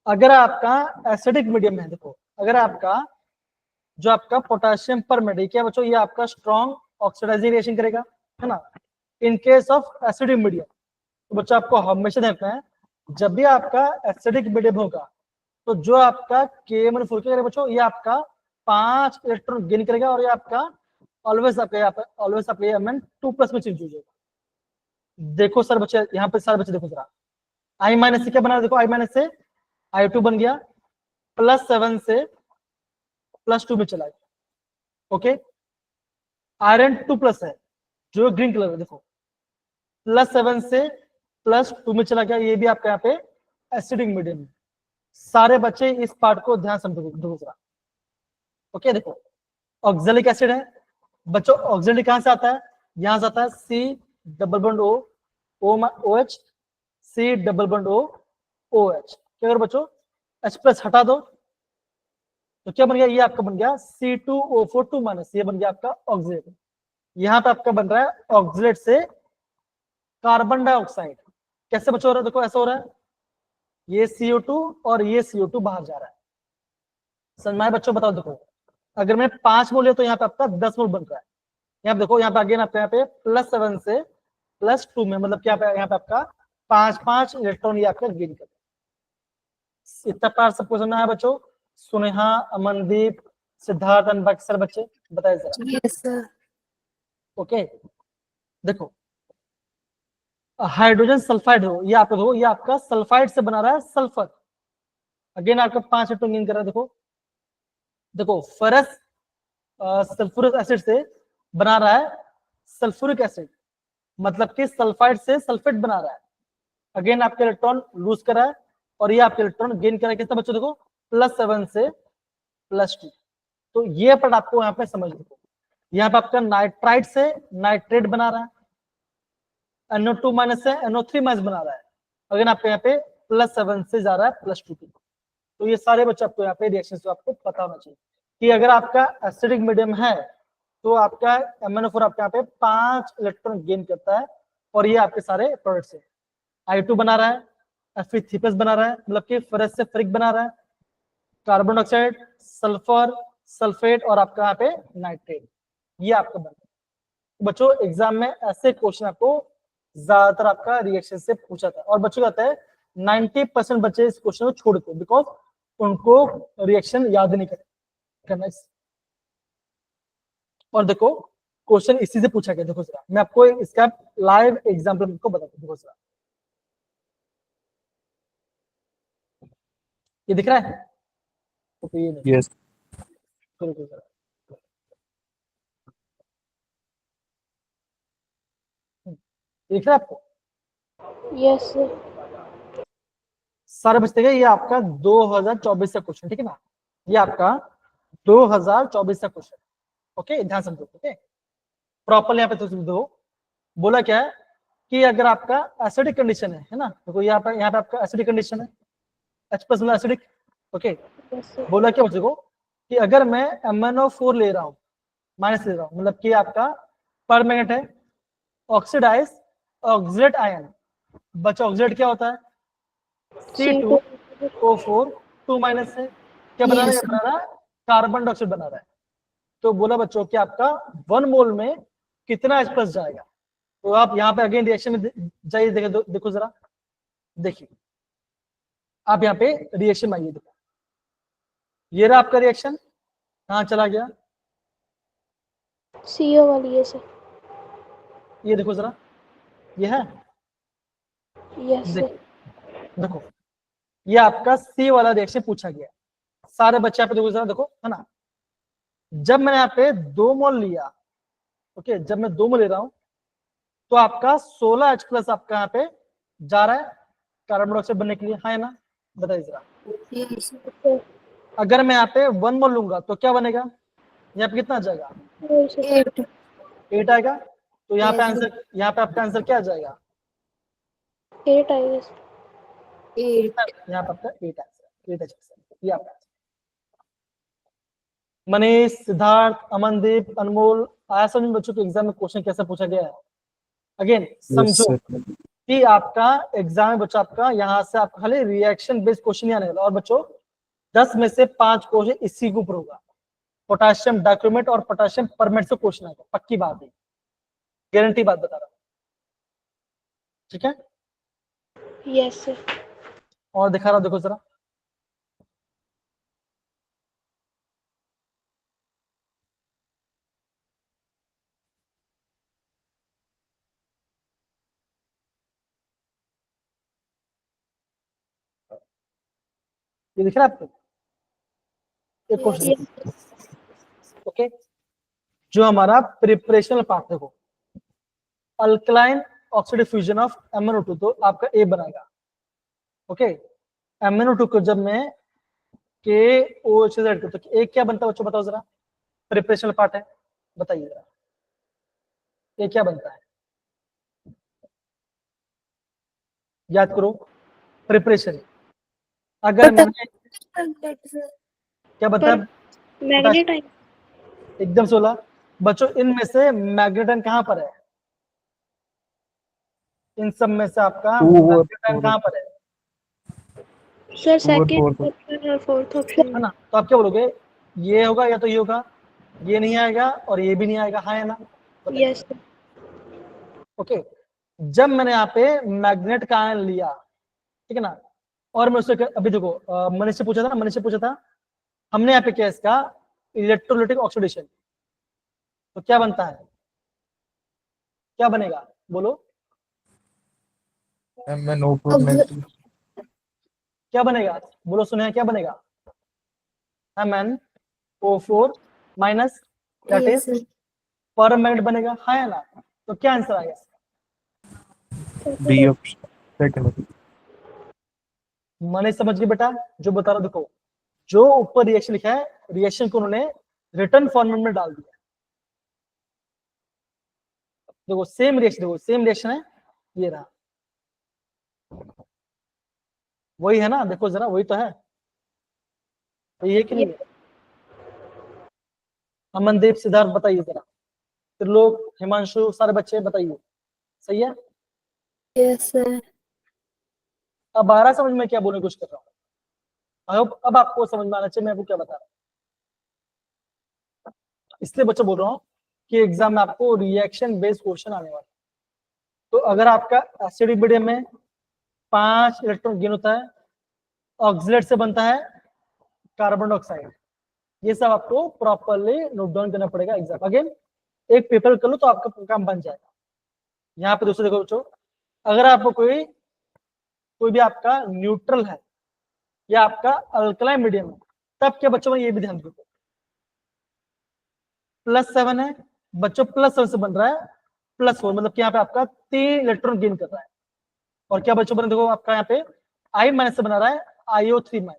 अगर आपका एसिडिक मीडियम है, देखो अगर आपका जो आपका पोटेशियम परमेट है, क्या बच्चों, ये आपका स्ट्रॉन्ग ऑक्सीडाइजिंग रिएक्शन करेगा, है ना। In case of acidic medium, तो बच्चों आपको हमेशा देखना है, जब भी आपका एसिडिक मीडियम होगा तो जो आपका KMnO4 क्या करेगा बच्चों, ये आपका 5 इलेक्ट्रॉन गेन करेगा, और ये आपका ऑलवेज आपका यहाँ पे ऑलवेज आपका Mn2+ में चेंज हो जाएगा। देखो सर बच्चे, यहाँ पे सारे बच्चे देखो जरा, I- से क्या बना, देखो I- से I2 बन गया, +7 से +2 में चला गया। ओके, आयरन 2+ है जो ग्रीन कलर है, देखो +7 से +2 में चला गया, ये भी आपका यहाँ पे एसिडिक मीडियम है। सारे बच्चे इस पार्ट को ध्यान समझो दूसरा। ओके, देखो ऑक्जेलिक एसिड है बच्चों, ऑक्जेलिक कहां से आता है, यहां से आता है C+O OH, C+O क्या करो बच्चों, H+ हटा दो, तो क्या बन गया, ये आपका बन गया C2O4 ये बन गया आपका ऑक्जेलेट। यहाँ पे आपका बन रहा है ऑक्जेलेट से कार्बन डाइऑक्साइड। कैसे बच्चों हो रहा है, देखो ऐसा हो रहा है, ये CO2 और ये CO2 बाहर जा रहा है। समझ में आया बच्चों, बताओ देखो, अगर मैं 5 मोल लिया तो यहाँ पे आपका 10 मोल बन रहा है। यहाँ पे देखो, यहाँ पे अगेन आपका यहाँ पे +7 से +2 में, मतलब क्या यहाँ पे आपका 5 इलेक्ट्रॉन ये आपका गेन कर, इतना पार्ट सबको समझना है बच्चों। सुनेहा, अमनदीप, सिद्धार्थ, बाकी सर बच्चे बताए जरा। Yes sir. ओके, देखो हाइड्रोजन सल्फाइड हो, ये आपका देखो, ये आपका सल्फाइड से बना रहा है सल्फर, अगेन आपका 5 इलेक्ट्रॉन गेन कर रहा है। देखो देखो फरस सल्फ्यूरिक एसिड से बना रहा है सल्फ्यूरिक एसिड, मतलब कि सल्फाइड से सल्फेट बना रहा है, अगेन आपके इलेक्ट्रॉन लूज कर रहा है, और ये आपके इलेक्ट्रॉन गेन कर रहा है। कितना बच्चों, देखो +7 से +2। तो ये पार्ट आपको यहाँ पे समझ लो, यहाँ पे आपका नाइट्राइट से नाइट्रेट बना रहा है, NO2- से NO3- बना रहा है, अगेन आपके यहाँ पे +7 से जा रहा है +2। तो ये सारे बच्चे आपको यहाँ पे रिएक्शन से आपको पता होना चाहिए कि अगर आपका एसिडिक मीडियम है तो आपका MnO4 आपके यहाँ पे 5 इलेक्ट्रॉन गेन करता है, और ये आपके सारे प्रोडक्ट्स है। I2 बना रहा है, Fe3+ बना रहा है, मतलब कि फेरस से फेरिक बना रहा है, कार्बन डाइऑक्साइड, सल्फर, सल्फेट, और आपका यहाँ पे नाइट्रेट, ये आपका बना है। बच्चों एग्जाम में ऐसे क्वेश्चन आपको ज्यादातर आपका रिएक्शन से पूछा था, और बच्चों कहते हैं 90% बच्चे इस क्वेश्चन को छोड़ते हैं, बिकॉज उनको रिएक्शन याद नहीं करना। और देखो क्वेश्चन इसी से पूछा गया, देखो जरा मैं आपको इसका लाइव एग्जांपल को बताता हूं, देखो जरा ये दिख रहा है, तो ये नहीं, Yes. देखो जरा, दिख रहा है आपको, यस सर। सारे बचते गए, ये आपका 2024 का क्वेश्चन, ठीक है ना, ये आपका 2024 का क्वेश्चन। ओके, ध्यान समझो, ओके प्रॉपर्ली यहाँ पे तो दो बोला क्या है कि अगर आपका एसिडिक कंडीशन है ना, देखो यहाँ पे आपका एसिडिक कंडीशन है, H+ acidic. Okay, Yes, sir. बोला क्या बच्चों को कि अगर मैं MnO4 ले रहा हूँ, माइनस ले रहा हूँ, मतलब कि आपका परमैंगनेट है, ऑक्सीडाइज ऑक्सीडेट आयन, बच्चा ऑक्सीडेट क्या होता है? C2O4 2 माइनस है, क्या बना रहा है? बना रहा है कार्बन डाइऑक्साइड बना रहा है। तो बोला बच्चों कि आपका 1 मोल में कितना H+ जाएगा। तो आप यहाँ पे अगेन रिएक्शन में जाइए, देखो जरा, देखिए आप यहाँ पे रिएक्शन में आइए, देखो ये रहा आपका रिएक्शन, कहाँ चला गया? CO वाली है सर। ये देखो जरा, ये है, यस सर। देखो ये आपका C वाला रिएक्शन पूछा गया। सारे बच्चे यहाँ पे देखो जरा, देखो है ना, जब मैंने यहाँ पे 2 मोल लिया, ओके, जब मैं 2 मोल ले रहा हूं तो आपका 16 H+ आपका यहाँ पे जा रहा है कार्बन डाइऑक्साइड बनने के लिए, हाँ है ना? बताइए जरा। अगर मैं यहाँ पे 1 मोल लूंगा तो क्या बनेगा? यहाँ पे कितना आ जाएगा? 8 आएगा। तो यहाँ पे आंसर, यहाँ पे आपका आंसर क्या आ जाएगा? 8 आएगा सर। यहाँ पे आपका 8 आंसर, 8 H+। ये आपका मनीष, सिद्धार्थ, अमनदीप, अनमोल, आया समझ बच्चों के एग्जाम में क्वेश्चन कैसे पूछा गया है? अगेन समझो कि आपका एग्जाम में बच्चा आपका यहाँ से आपका खाली रिएक्शन बेस्ड क्वेश्चन नहीं आने वाला, और बच्चों 10 में से 5 क्वेश्चन इसी के ऊपर होगा। पोटाशियम डाइक्रोमेट और पोटाशियम परमेट से क्वेश्चन आएगा, पक्की बात है, गारंटी बात बता रहा हूँ, ठीक है? Yes sir. और दिखा रहा हूं, देखो जरा, ये दिख रहा है आपको? एक क्वेश्चन, ओके, जो हमारा प्रिपरेशनल पार्ट, देखो alkaline oxidative fusion of MnO2, तो आपका ए बनेगा, ओके। MnO2 को जब मैं KOH ऐड करता हूं तो एक क्या बनता है बच्चों, बताओ जरा, प्रिपरेशनल पार्ट है, बताइए जरा, ये क्या बनता है? याद करो, प्रिपरेशन, अगर मैंने क्या बताया? Manganate ion. एकदम 16 बच्चों, इनमें से मैग्नेटाइन कहां पर है? इन सब में से आपका मैग्नेटाइन कहां पर है? सर सेकंड ऑप्शन और फोर्थ ऑप्शन है ना? तो आप क्या बोलोगे, ये होगा या तो ये होगा, ये नहीं आएगा और ये भी नहीं आएगा, हाँ है ना? Yes sir. ओके, जब मैंने यहाँ पे मैग्नेट का आयन लिया, ठीक है ना, और मैं उससे अभी देखो मनीष से पूछा था ना, मनीष से पूछा था हमने यहाँ पे क्या इसका इलेक्ट्रोलाइटिक ऑक्सीडेशन, तो क्या बनता है, क्या बनेगा बोलो? MnO4 क्या बनेगा बोलो, सुने क्या बनेगा? MnO4 minus that is permanganate बनेगा, हाँ है ना? तो क्या आंसर आएगा? B option second। मैंने समझ गए बेटा, जो बता रहा देखो, जो ऊपर रिएक्शन लिखा है, रिएक्शन को उन्होंने रिटर्न फॉर्मेट में डाल दिया। देखो सेम रिएक्शन, देखो सेम रिएक्शन है, ये रहा, वही है ना? देखो जरा, वही तो है, तो ये कि नहीं है? अमनदीप, सिद्धार्थ बताइए जरा, त्रिलोक, हिमांशु, सारे बच्चे बताइए, सही है? Yes sir. अब आ रहा समझ में क्या बोलने की कोशिश कर रहा हूँ? आई होप अब आपको समझ में आना चाहिए मैं आपको क्या बता रहा हूँ। इसलिए बच्चा बोल रहा हूँ कि एग्जाम में आपको रिएक्शन बेस्ड क्वेश्चन आने वाला। तो अगर आपका एसिडिक मीडियम में 5 इलेक्ट्रॉन गेन होता है, ऑक्सीलेट से बनता है कार्बन डाइऑक्साइड, ये सब आपको प्रॉपरली नोट डाउन करना पड़ेगा एग्जाम। अगेन एक पेपर कर लो तो आपका काम बन जाएगा। यहाँ पे दोस्तों देखो बच्चों, अगर आपको कोई भी आपका न्यूट्रल है या आपका अल्कलाइन मीडियम है, तब क्या बच्चों में ये भी ध्यान रखो, +7 है बच्चों, +7 से बन रहा है +4, मतलब कि यहाँ पे आपका 3 इलेक्ट्रॉन गेन कर रहा है। और क्या बच्चों बने, देखो आपका यहाँ पे I- से बना रहा है IO3-,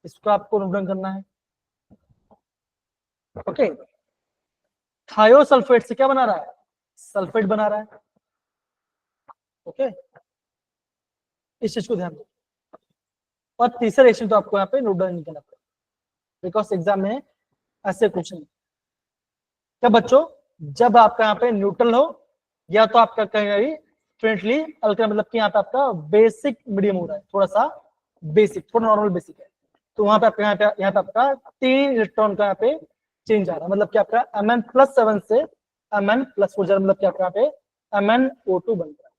इसको आपको नोट डाउन करना है, ओके। थायोसल्फेट से क्या बना रहा है? सल्फेट बना रहा है, ओके। इस चीज को ध्यान दो। और तीसरा रिएक्शन तो आपको यहाँ पे नोट डाउन नहीं करना पड़ेगा, बिकॉज एग्जाम में ऐसे क्वेश्चन क्या बच्चों, जब आपका यहाँ पे न्यूट्रल हो या तो आपका कहीं फ्रेंडली अल्कलाइन, मतलब कि यहाँ पे आपका बेसिक मीडियम हो रहा है, थोड़ा सा बेसिक, थोड़ा नॉर्मल बेसिक है, तो वहां पे आपका यहाँ पे आपका 3 इलेक्ट्रॉन का यहाँ पे चेंज आ रहा है, मतलब कि आपका Mn+7 से Mn+4 जा रहा है, मतलब कि आपका यहाँ पे MnO2 बन रहा है।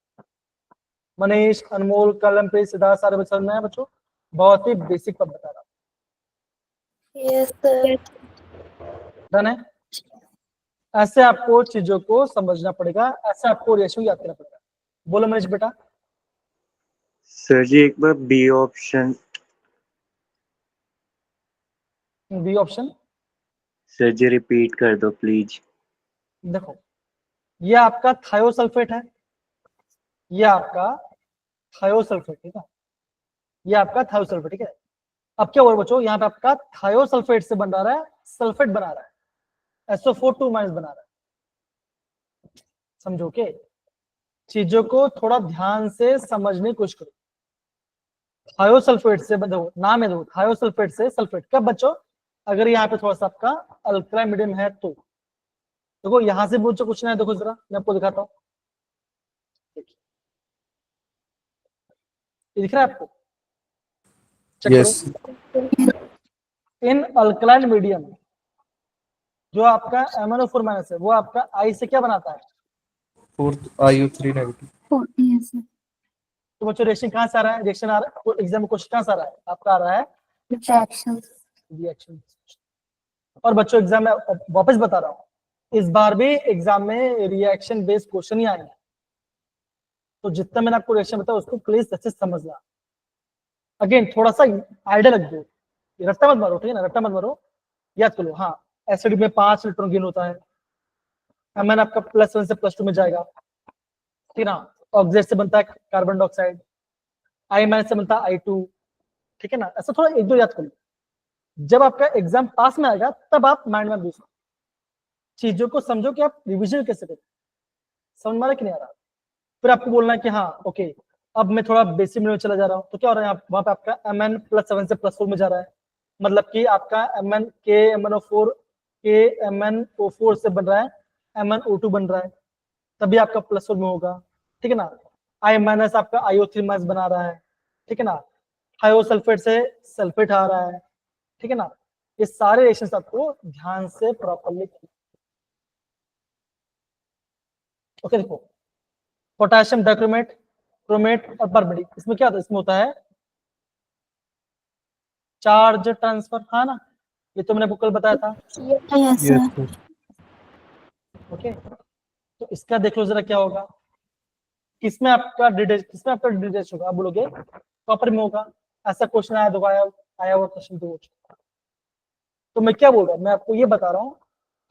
मनीष, अनमोल, कलम पे सिद्धार्थ, सारे बच्चे में है बच्चों, बहुत ही बेसिक पर बता रहा हूँ। Yes sir. डन है। ऐसे आपको चीजों को समझना पड़ेगा, ऐसे आपको रिएक्शन याद करना पड़ेगा। बोलो मनीष बेटा। सर जी एक बार B option. B option sir ji repeat कर दो प्लीज। देखो, ये आपका थायोसल्फेट है, ये आपका थायोसल्फेट, ठीक है, ये आपका थायोसल्फेट, ठीक है। अब क्या हुआ बच्चों, यहाँ पे आपका थायोसल्फेट से बन रहा है सल्फेट बना रहा है, SO4 2- बना रहा है। समझो के चीजों को थोड़ा ध्यान से समझने की कोशिश करो। थायोसल्फेट से देखो, नाम है देखो, थायोसल्फेट से सल्फेट। कब बच्चों, अगर यहाँ पे थोड़ा सा आपका अल्कलाइन मीडियम है तो देखो, यहां से मुझे कुछ ना है, देखो जरा मैं आपको दिखाता हूँ, ये दिख रहा है आपको, चेक करो। इन अल्कलाइन मीडियम जो आपका MnO4- है, वो आपका आई से क्या बनाता है, 4th IU3 negative. Yes sir. तो बच्चों रिएक्शन कहाँ से आ रहा है, रिएक्शन आ रहा है एग्जाम में, क्वेश्चन कहाँ से आ रहा है, आपका आ रहा है रिएक्शन। रिएक्शन। और बच्चों एग्जाम में वापस बता रहा हूँ, इस बार भी एग्जाम में रिएक्शन बेस्ड क्वेश्चन ही आएंगे, तो जितना मैंने आपको रिएक्शन बताया उसको प्लीज अच्छे से समझना। अगेन थोड़ा सा आइडिया लग दो, रट्टा मत मारो, ठीक है ना, रट्टा मत मारो, याद कर लो। हाँ, एसिड में 5 इलेक्ट्रॉन गेन होता है, Mn आपका +1 से +2 में जाएगा, ठीक है ना। ऑक्सीजन से बनता है कार्बन डाइऑक्साइड, I- से बनता है I2, ठीक है ना। ऐसा थोड़ा 1-2 याद कर लो, जब आपका एग्जाम पास में आएगा तब आप माइंड में दूसरा चीजों को समझो कि आप रिविजन कैसे करें, समझ में आ रहा है कि नहीं आ रहा। फिर आपको बोलना है कि हाँ ओके, अब मैं थोड़ा बेसिक में चला जा रहा हूँ, तो क्या हो रहा है, वहां पे आपका Mn+7 से +4 में जा रहा है, मतलब कि आपका MnO4 से बन रहा है MnO2 बन रहा है, तभी आपका +4 में होगा, ठीक है ना। I- आपका IO3- बना रहा है, ठीक है ना। थायोसल्फेट से सल्फेट आ रहा है, ठीक है ना। ये सारे रिएक्शंस आपको ध्यान से प्रॉपर्ली, ओके। देखो, पोटेशियम डाइक्रोमेट, क्रोमेट और परमैंगनीज, इसमें क्या होता है, इसमें होता है चार्ज ट्रांसफर, हाँ ना, ये तो मैंने आपको कल बताया था, यस सर। ओके। तो इसका देख लो जरा क्या होगा, किसमें आपका डिटेच होगा, आप बोलोगे कॉपर में होगा, ऐसा क्वेश्चन आया दो, आया हुआ क्वेश्चन दो। तो मैं क्या बोल रहा हूँ, मैं आपको ये बता रहा हूँ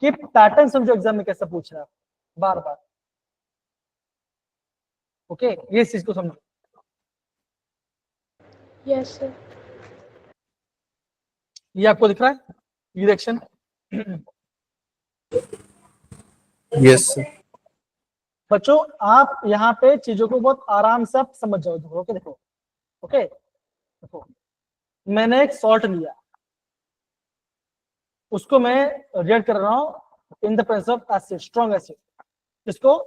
कि पैटर्न समझो एग्जाम में कैसे पूछ रहा है बार बार, ओके, ये चीज को समझो। Yes sir. ये आपको दिख रहा है, ये रिएक्शन, यस सर। बच्चों आप यहाँ पे चीजों को बहुत आराम से आप समझ जाओ, ओके। देखो, ओके, देखो, मैंने एक सॉल्ट लिया, उसको मैं रिएक्ट कर रहा हूँ in the presence of acid, strong acid, जिसको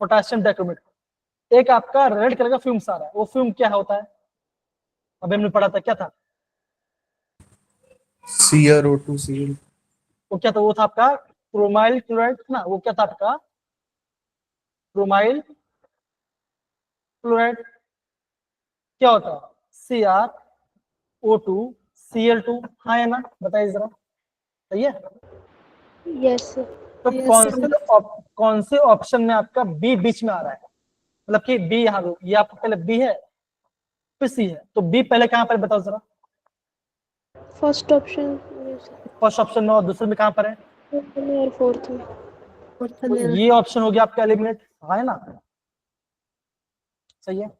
पोटेशियम डाइक्रोमेट। एक आपका रेड कलर का फ्यूम्स आ रहा है, वो फ्यूम क्या होता है, अभी हमने पढ़ा था, क्या था CrO2Cl। वो, क्या था, वो था आपका क्रोमाइल क्लोराइड ना, वो क्या था आपका क्रोमाइल क्लोराइड। क्या होता है CrO2Cl2, हाँ है ना, बताइए जरा, सही है। Yes sir. तो Yes, कौन से ऑप्शन में आपका बी बीच में आ रहा है, मतलब कि बी यहाँ, ये आपका पहले बी है फिर सी है, तो बी पहले कहाँ पर बताओ जरा, फर्स्ट ऑप्शन फर्स्ट ऑप्शन में, और दूसरे में कहाँ पर है, और फोर्थ में। तो ये ऑप्शन हो गया आपका एलिमिनेट, हाँ है ना, सही है,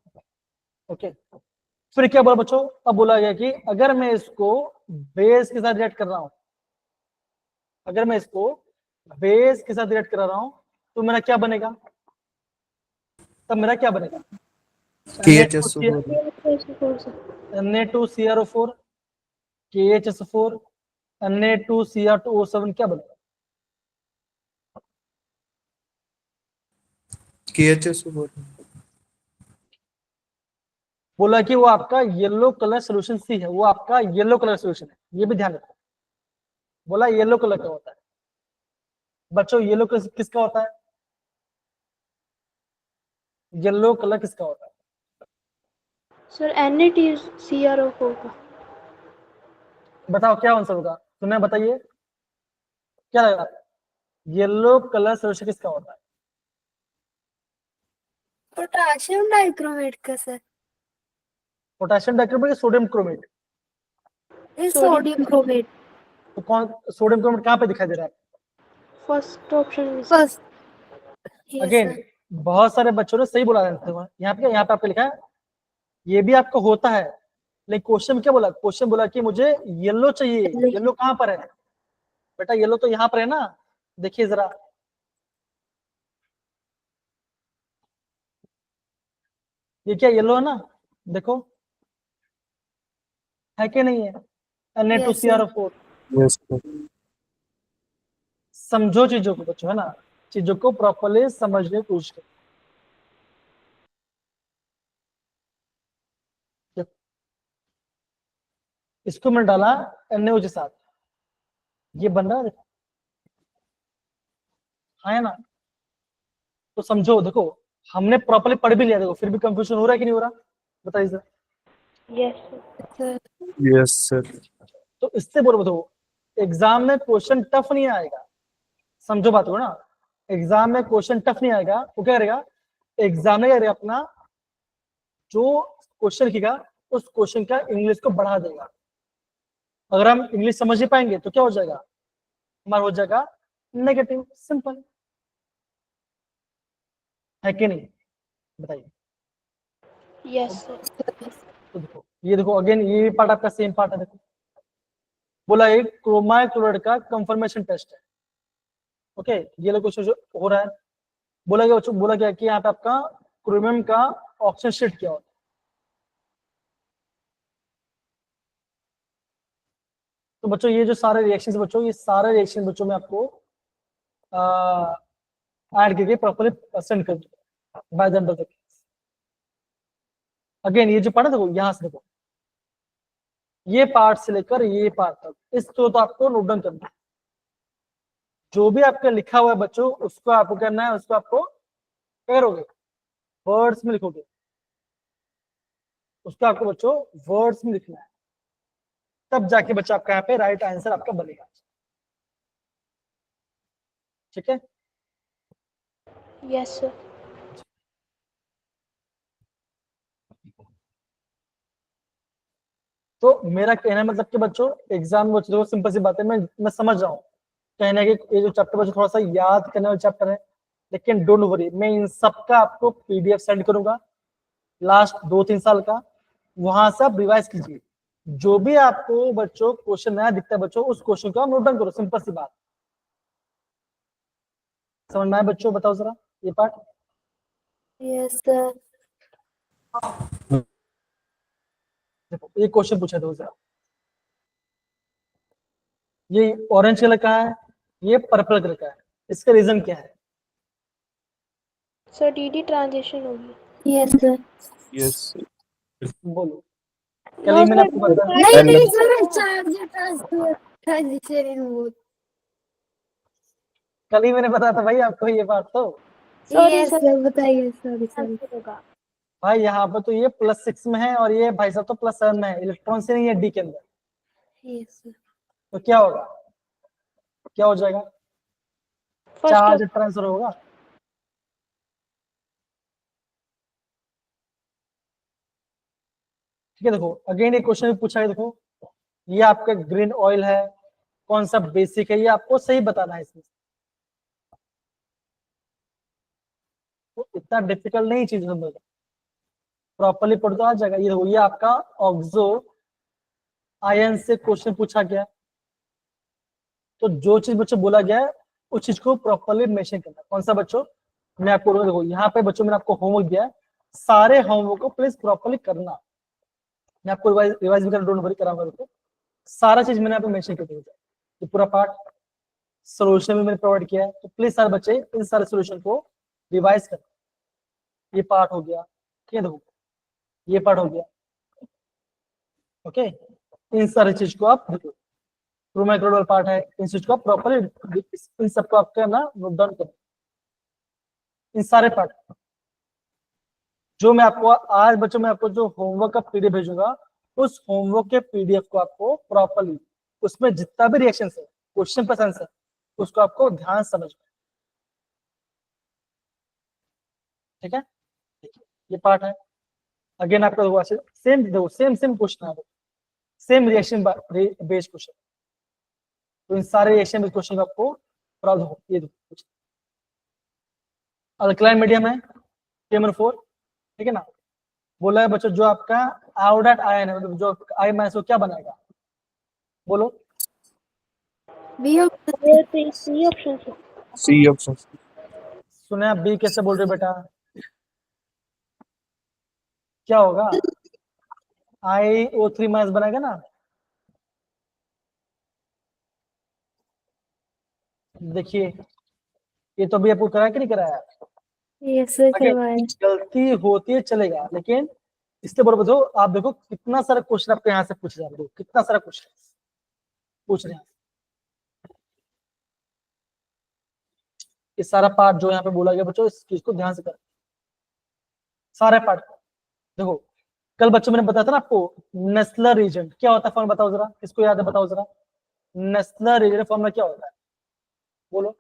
ओके। फिर क्या बोला बच्चों, अब बोला गया कि अगर मैं इसको बेस के साथ रिएक्ट कर रहा हूं, अगर मैं इसको बेस के साथ रिएक्ट करा रहा हूं, तो मेरा क्या बनेगा, तब मेरा क्या बनेगा, KHSO4 Na2CrO4, KHSO4, Na2Cr2O7 क्या बनेगा? KHSO4 बोला कि वो आपका येलो कलर सोल्यूशन सी है, वो आपका येलो कलर सोल्यूशन है, ये भी ध्यान रखो। बोला येलो कलर का होता है बच्चों, येलो कलर किसका होता है? येलो कलर किसका होता है? सर Na2CrO4 का। बताओ क्या आंसर होगा, तुम्हें बताइए क्या लग रहा है? येलो कलर सोल्यूशन किसका होता है? पोटाशियम डाइक्रोमेट का सर। पोटेशियम डाइक्रोमेट या सोडियम क्रोमेट? ये सोडियम क्रोमेट। तो कौन सोडियम क्रोमेट कहाँ पे दिखाई दे रहा है? First option first. अगेन बहुत सारे बच्चों ने सही बोला है। यहाँ पे आपको लिखा है ये भी आपको होता है, लेकिन क्वेश्चन में क्या बोला? क्वेश्चन बोला कि मुझे येलो चाहिए। येलो कहाँ पर है बेटा? येलो तो यहाँ पर है ना, देखिए जरा। ये क्या येलो है ना, देखो है कि नहीं है? Na2CrO4। Yes sir. समझो चीजों को बच्चों, है ना, चीजों को प्रॉपर्ली समझने की कोशिश करो। इसको मैंने डाला NaO के साथ, ये बन रहा है, हाँ है ना? तो समझो, देखो हमने प्रॉपर्ली पढ़ भी लिया, देखो फिर भी कंफ्यूजन हो रहा है कि नहीं हो रहा? बताइए sir. Yes sir. Yes sir. तो इससे बोलो बताओ, एग्जाम में क्वेश्चन टफ नहीं आएगा, समझो बात को ना। एग्जाम में क्वेश्चन टफ नहीं आएगा, वो क्या करेगा? एग्जामिनर अपना जो क्वेश्चन लिखेगा उस क्वेश्चन का इंग्लिश को बढ़ा देगा। अगर हम इंग्लिश समझ नहीं पाएंगे तो क्या हो जाएगा? हमारा हो जाएगा नेगेटिव, सिंपल है कि नहीं? बताइए। Yes sir. तो देखो, ये देखो अगेन ये पार्ट आपका सेम पार्ट है। देखो बोला एक क्रोमा क्लोराइड का कंफर्मेशन टेस्ट है। ओके, ये लोग क्वेश्चन हो रहा है। बोला गया बच्चों, बोला गया कि यहाँ पे आपका क्रोमियम का ऑक्सीजन शिफ्ट क्या होता है। तो बच्चों ये जो सारे रिएक्शन बच्चों, ये सारे रिएक्शन बच्चों में आपको ऐड करके प्रॉपर्ली सेंड कर दो by the end of the class. Again ये जो पार्ट है देखो, यहाँ से देखो ये पार्ट से लेकर ये पार्ट तक, इसको तो आपको नोट डाउन करना है। जो भी आपका लिखा हुआ है बच्चों, उसको आपको करना है, उसको आपको क्या करोगे? वर्ड्स में लिखोगे। उसको आपको बच्चों वर्ड्स में लिखना है, तब जाके बच्चा आपका यहाँ पे राइट आंसर आपका बनेगा। ठीक है? Yes sir. तो मेरा कहना मतलब कि बच्चों एग्जाम में बच्चों सिंपल सी बात है, मैं समझ रहा हूँ कहने के ये जो चैप्टर बच्चों थोड़ा सा याद करने वाला चैप्टर है, लेकिन डोंट वरी, मैं इन सबका आपको PDF सेंड करूंगा लास्ट 2-3 साल का, वहां से आप रिवाइज कीजिए। जो भी आपको बच्चों क्वेश्चन नया दिखता है बच्चों, उस क्वेश्चन को आप नोट डाउन करो, सिंपल सी बात। समझ में आया बच्चों? बताओ जरा ये पार्ट। Yes sir. देखो ये क्वेश्चन पूछा था जरा, ये ऑरेंज कलर का है, ये पर्पल कलर का है, इसका रीजन क्या है? सर DD ट्रांजिशन होगी। Yes sir. Yes sir. बोलो। कल ही मैंने आपको बताया, नहीं नहीं sir, charge transfer transition in both. कल ही मैंने बताया था भाई आपको ये बात। तो सॉरी यस सर। सर, बताइए। Sorry sorry. होगा। भाई यहाँ पे तो ये +6 में है और ये भाई साहब तो +7 में है, इलेक्ट्रॉन से नहीं है डी के अंदर। Yes sir. तो क्या होगा? क्या हो जाएगा? चार्ज ट्रांसफर होगा। ठीक है, देखो अगेन ये क्वेश्चन भी पूछा है। देखो ये आपका ग्रीन ऑयल है, कौन सा बेसिक है, ये आपको सही बताना है इसमें। तो इतना डिफिकल्ट नहीं चीज समझ, प्रॉपर्ली पढ़ तो आ जाएगा। ये देखो ये आपका ऑक्सो आयन से क्वेश्चन पूछा गया, तो जो चीज बच्चों बोला गया है उस चीज को प्रॉपर्ली मेंशन करना। कौन सा बच्चों? मैं आपको देखो यहाँ पे बच्चों मैंने आपको होमवर्क दिया है, सारे होमवर्क को प्लीज प्रॉपर्ली करना। मैं आपको रिवाइज भी कर डोंट वरी कराऊंगा। देखो सारा चीज मैंने आपको मेंशन कर दिया है, ये पूरा पार्ट सॉल्यूशन भी मैंने प्रोवाइड किया है, तो प्लीज सारे बच्चे इन सारे सॉल्यूशन को रिवाइज करें। ये पार्ट हो गया, ठीक है, देखो ये पार्ट हो गया, ओके। इन सारी चीज को आप देखो, ट्रू माइक्रोडल पार्ट है, इन चीज को आप प्रॉपर्ली इन सबको आप करना नोट डाउन करें। इन सारे पार्ट जो मैं आपको आज बच्चों में आपको जो होमवर्क का पीडीएफ भेजूंगा, उस होमवर्क के पीडीएफ को आपको प्रॉपर्ली उसमें जितना भी रिएक्शन है, क्वेश्चन पसंद है, उसको आपको ध्यान समझना, ठीक है। देखिए ये पार्ट है, अगेन आपका सेम देखो सेम क्वेश्चन है, सेम रिएक्शन बेस्ड क्वेश्चन, तो इन सारे रिएक्शन बेस्ड क्वेश्चन आपको प्रॉब्लम हो। ये देखो अल्कलाइन मीडियम है KMnO4, ठीक है ना। बोला है बच्चों जो आपका आयोडाइड आयन है, मतलब जो आई माइनस वो क्या बनाएगा, बोलो। बी सी ऑप्शन से। C option. सुने आप बी कैसे बोल रहे हो बेटा, क्या होगा, IO3 माइनस बनाएगा ना। देखिए ये तो भी आपको कराया कि नहीं कराया, यस सर अगर करवाए। गलती होती है चलेगा, लेकिन इसके बराबर दो आप देखो कितना सारा क्वेश्चन आपको यहाँ से पूछ रहे हैं, कितना सारा क्वेश्चन पूछ रहे हैं। ये सारा पार्ट जो यहाँ पे बोला गया बच्चों, इस चीज को ध्यान से करें, सारे पार्ट देखो। कल बच्चों मैंने बताया था ना आपको नेस्लर रीजन क्या होता है, फॉर्मूला बताओ जरा, किसको याद है बताओ जरा, नेस्लर रीजन फॉर्मूला क्या होता है, बोलो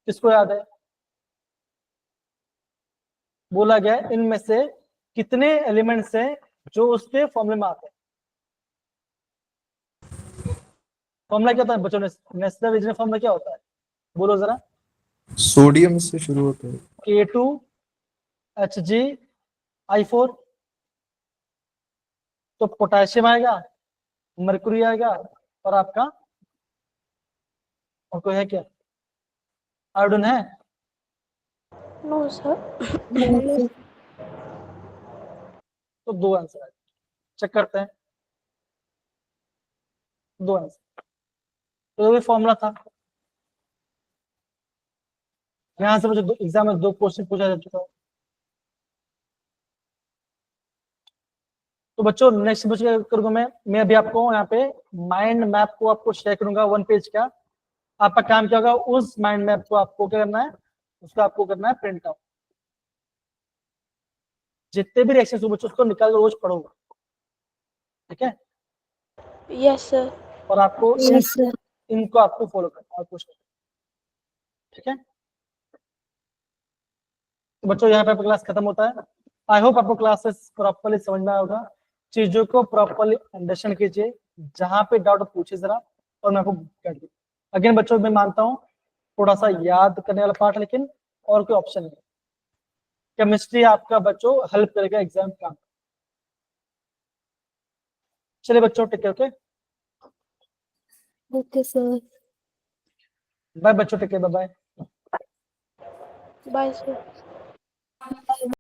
किसको याद है। बोला गया इनमें से कितने एलिमेंट्स हैं जो उसके फॉर्मूले में आते हैं। फॉर्मूला क्या होता है बच्चों, नेस्लर रीजन फॉर्मूला क्या होता है, बोलो जरा। सोडियम से शुरू होता है। K2Hg(I4), तो पोटेशियम आएगा, मरकुरी आएगा, और आपका और कोई है क्या, आयोडीन है। No sir. तो दो आंसर है, चेक करते हैं, दो आंसर। तो ये फॉर्मूला था, यहां से मुझे एग्जाम में 2 क्वेश्चन पूछा जा चुका है। तो बच्चों नेक्स्ट बच्चों क्या करूंगा मैं अभी आपको यहाँ पे माइंड मैप को आपको शेयर करूंगा 1 पेज का। आपका काम क्या होगा, उस माइंड मैप को आपको क्या करना है, उसका आपको करना है प्रिंट आउट। जितने भी रिएक्शन हो बच्चों उसको निकाल कर रोज पढ़ो, ठीक है। Yes sir. और आपको यस सर। इनको आपको फॉलो करना और कुछ नहीं, ठीक है। तो बच्चों यहाँ पे आपका क्लास खत्म होता है। आई होप आपको क्लासेस प्रॉपर्ली समझ में आया होगा, चीजों को प्रॉपर्ली अंडरस्टैंड कीजिए, जहां पे डाउट पूछिए जरा और मैं आपको गाइड करूँ। अगेन बच्चों मैं मानता हूँ थोड़ा सा याद करने वाला पार्ट, लेकिन और कोई ऑप्शन नहीं। केमिस्ट्री आपका बच्चों हेल्प करेगा एग्जाम का। चलिए बच्चों take care, okay okay sir. Bye बच्चों, take care, bye. Bye sir.